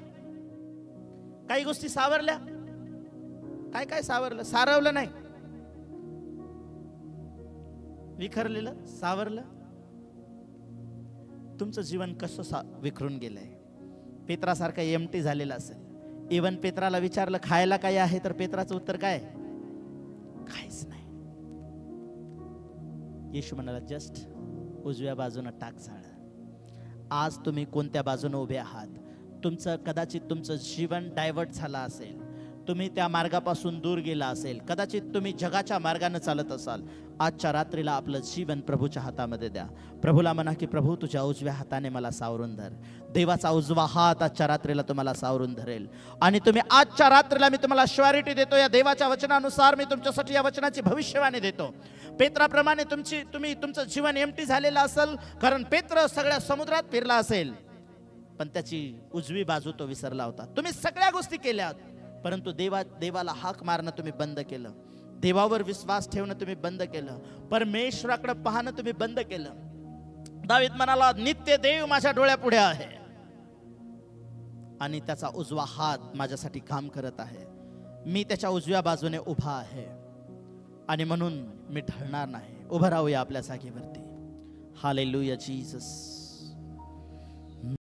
काही गोष्टी सावरल्या? काय काय सावरलं? सारवलं नाही, विखरलेलं, सावरलं. तुमचं जीवन कसं विखरून गेलंय? पेत्रासारखं एम्प्टी झालेलं असेल. इवन पेत्राला विचारलं खायला काय आहे, तर पेत्राचं उत्तर काय? काहीच नाही. येशू म्हणाला जस्ट उजव्या बाजूनं टाक झाड. आज तुम्ही कोणत्या बाजूने उभे आहात? कदाचित तुमचं जीवन डायव्हर्ट झालं असेल, तुम्ही त्या मार्गापासून दूर गेला असेल, कदाचित तुम्ही जगाच्या मार्गाने चालत असाल. आजच्या रात्रीला आपलं जीवन प्रभूच्या हातामध्ये द्या. प्रभूला म्हणा की प्रभू तुझ्या उजव्या हाताने मला सावरून धर. देवाचा उजवा हात आजच्या रात्रीला तुम्हाला सावरून धरेल. आणि तुम्ही आजच्या रात्रीला, मी तुम्हाला श्युरिटी देतो, या देवाच्या वचनानुसार मी तुमच्यासाठी या वचनाची भविष्यवाणी देतो. पेत्राप्रमाणे तुमचं जीवन एम्प्टी झालेलं असेल, कारण पेत्र सगळ्या समुद्रात फिरला असेल, पण त्याची उजवी बाजू तो विसरला होता. तुम्ही सगळ्या गोष्टी केल्यात, परंतु देवाला हाक मारणं तुम्ही बंद केलं. देवावर विश्वास ठेवणं तुम्ही बंद केलं. परमेश्वराकडे पाहणं तुम्ही बंद केलं. दावीद म्हणाला नित्य देव माझ्या डोळ्यापुढे आहे आणि त्याचा उजवा हात माझ्यासाठी काम करत आहे. मी त्याच्या उजव्या बाजूने उभा आहे आणि म्हणून मी ढळणार नाही. उभं राहूया आपल्या जागेवरती. Hallelujah Jesus.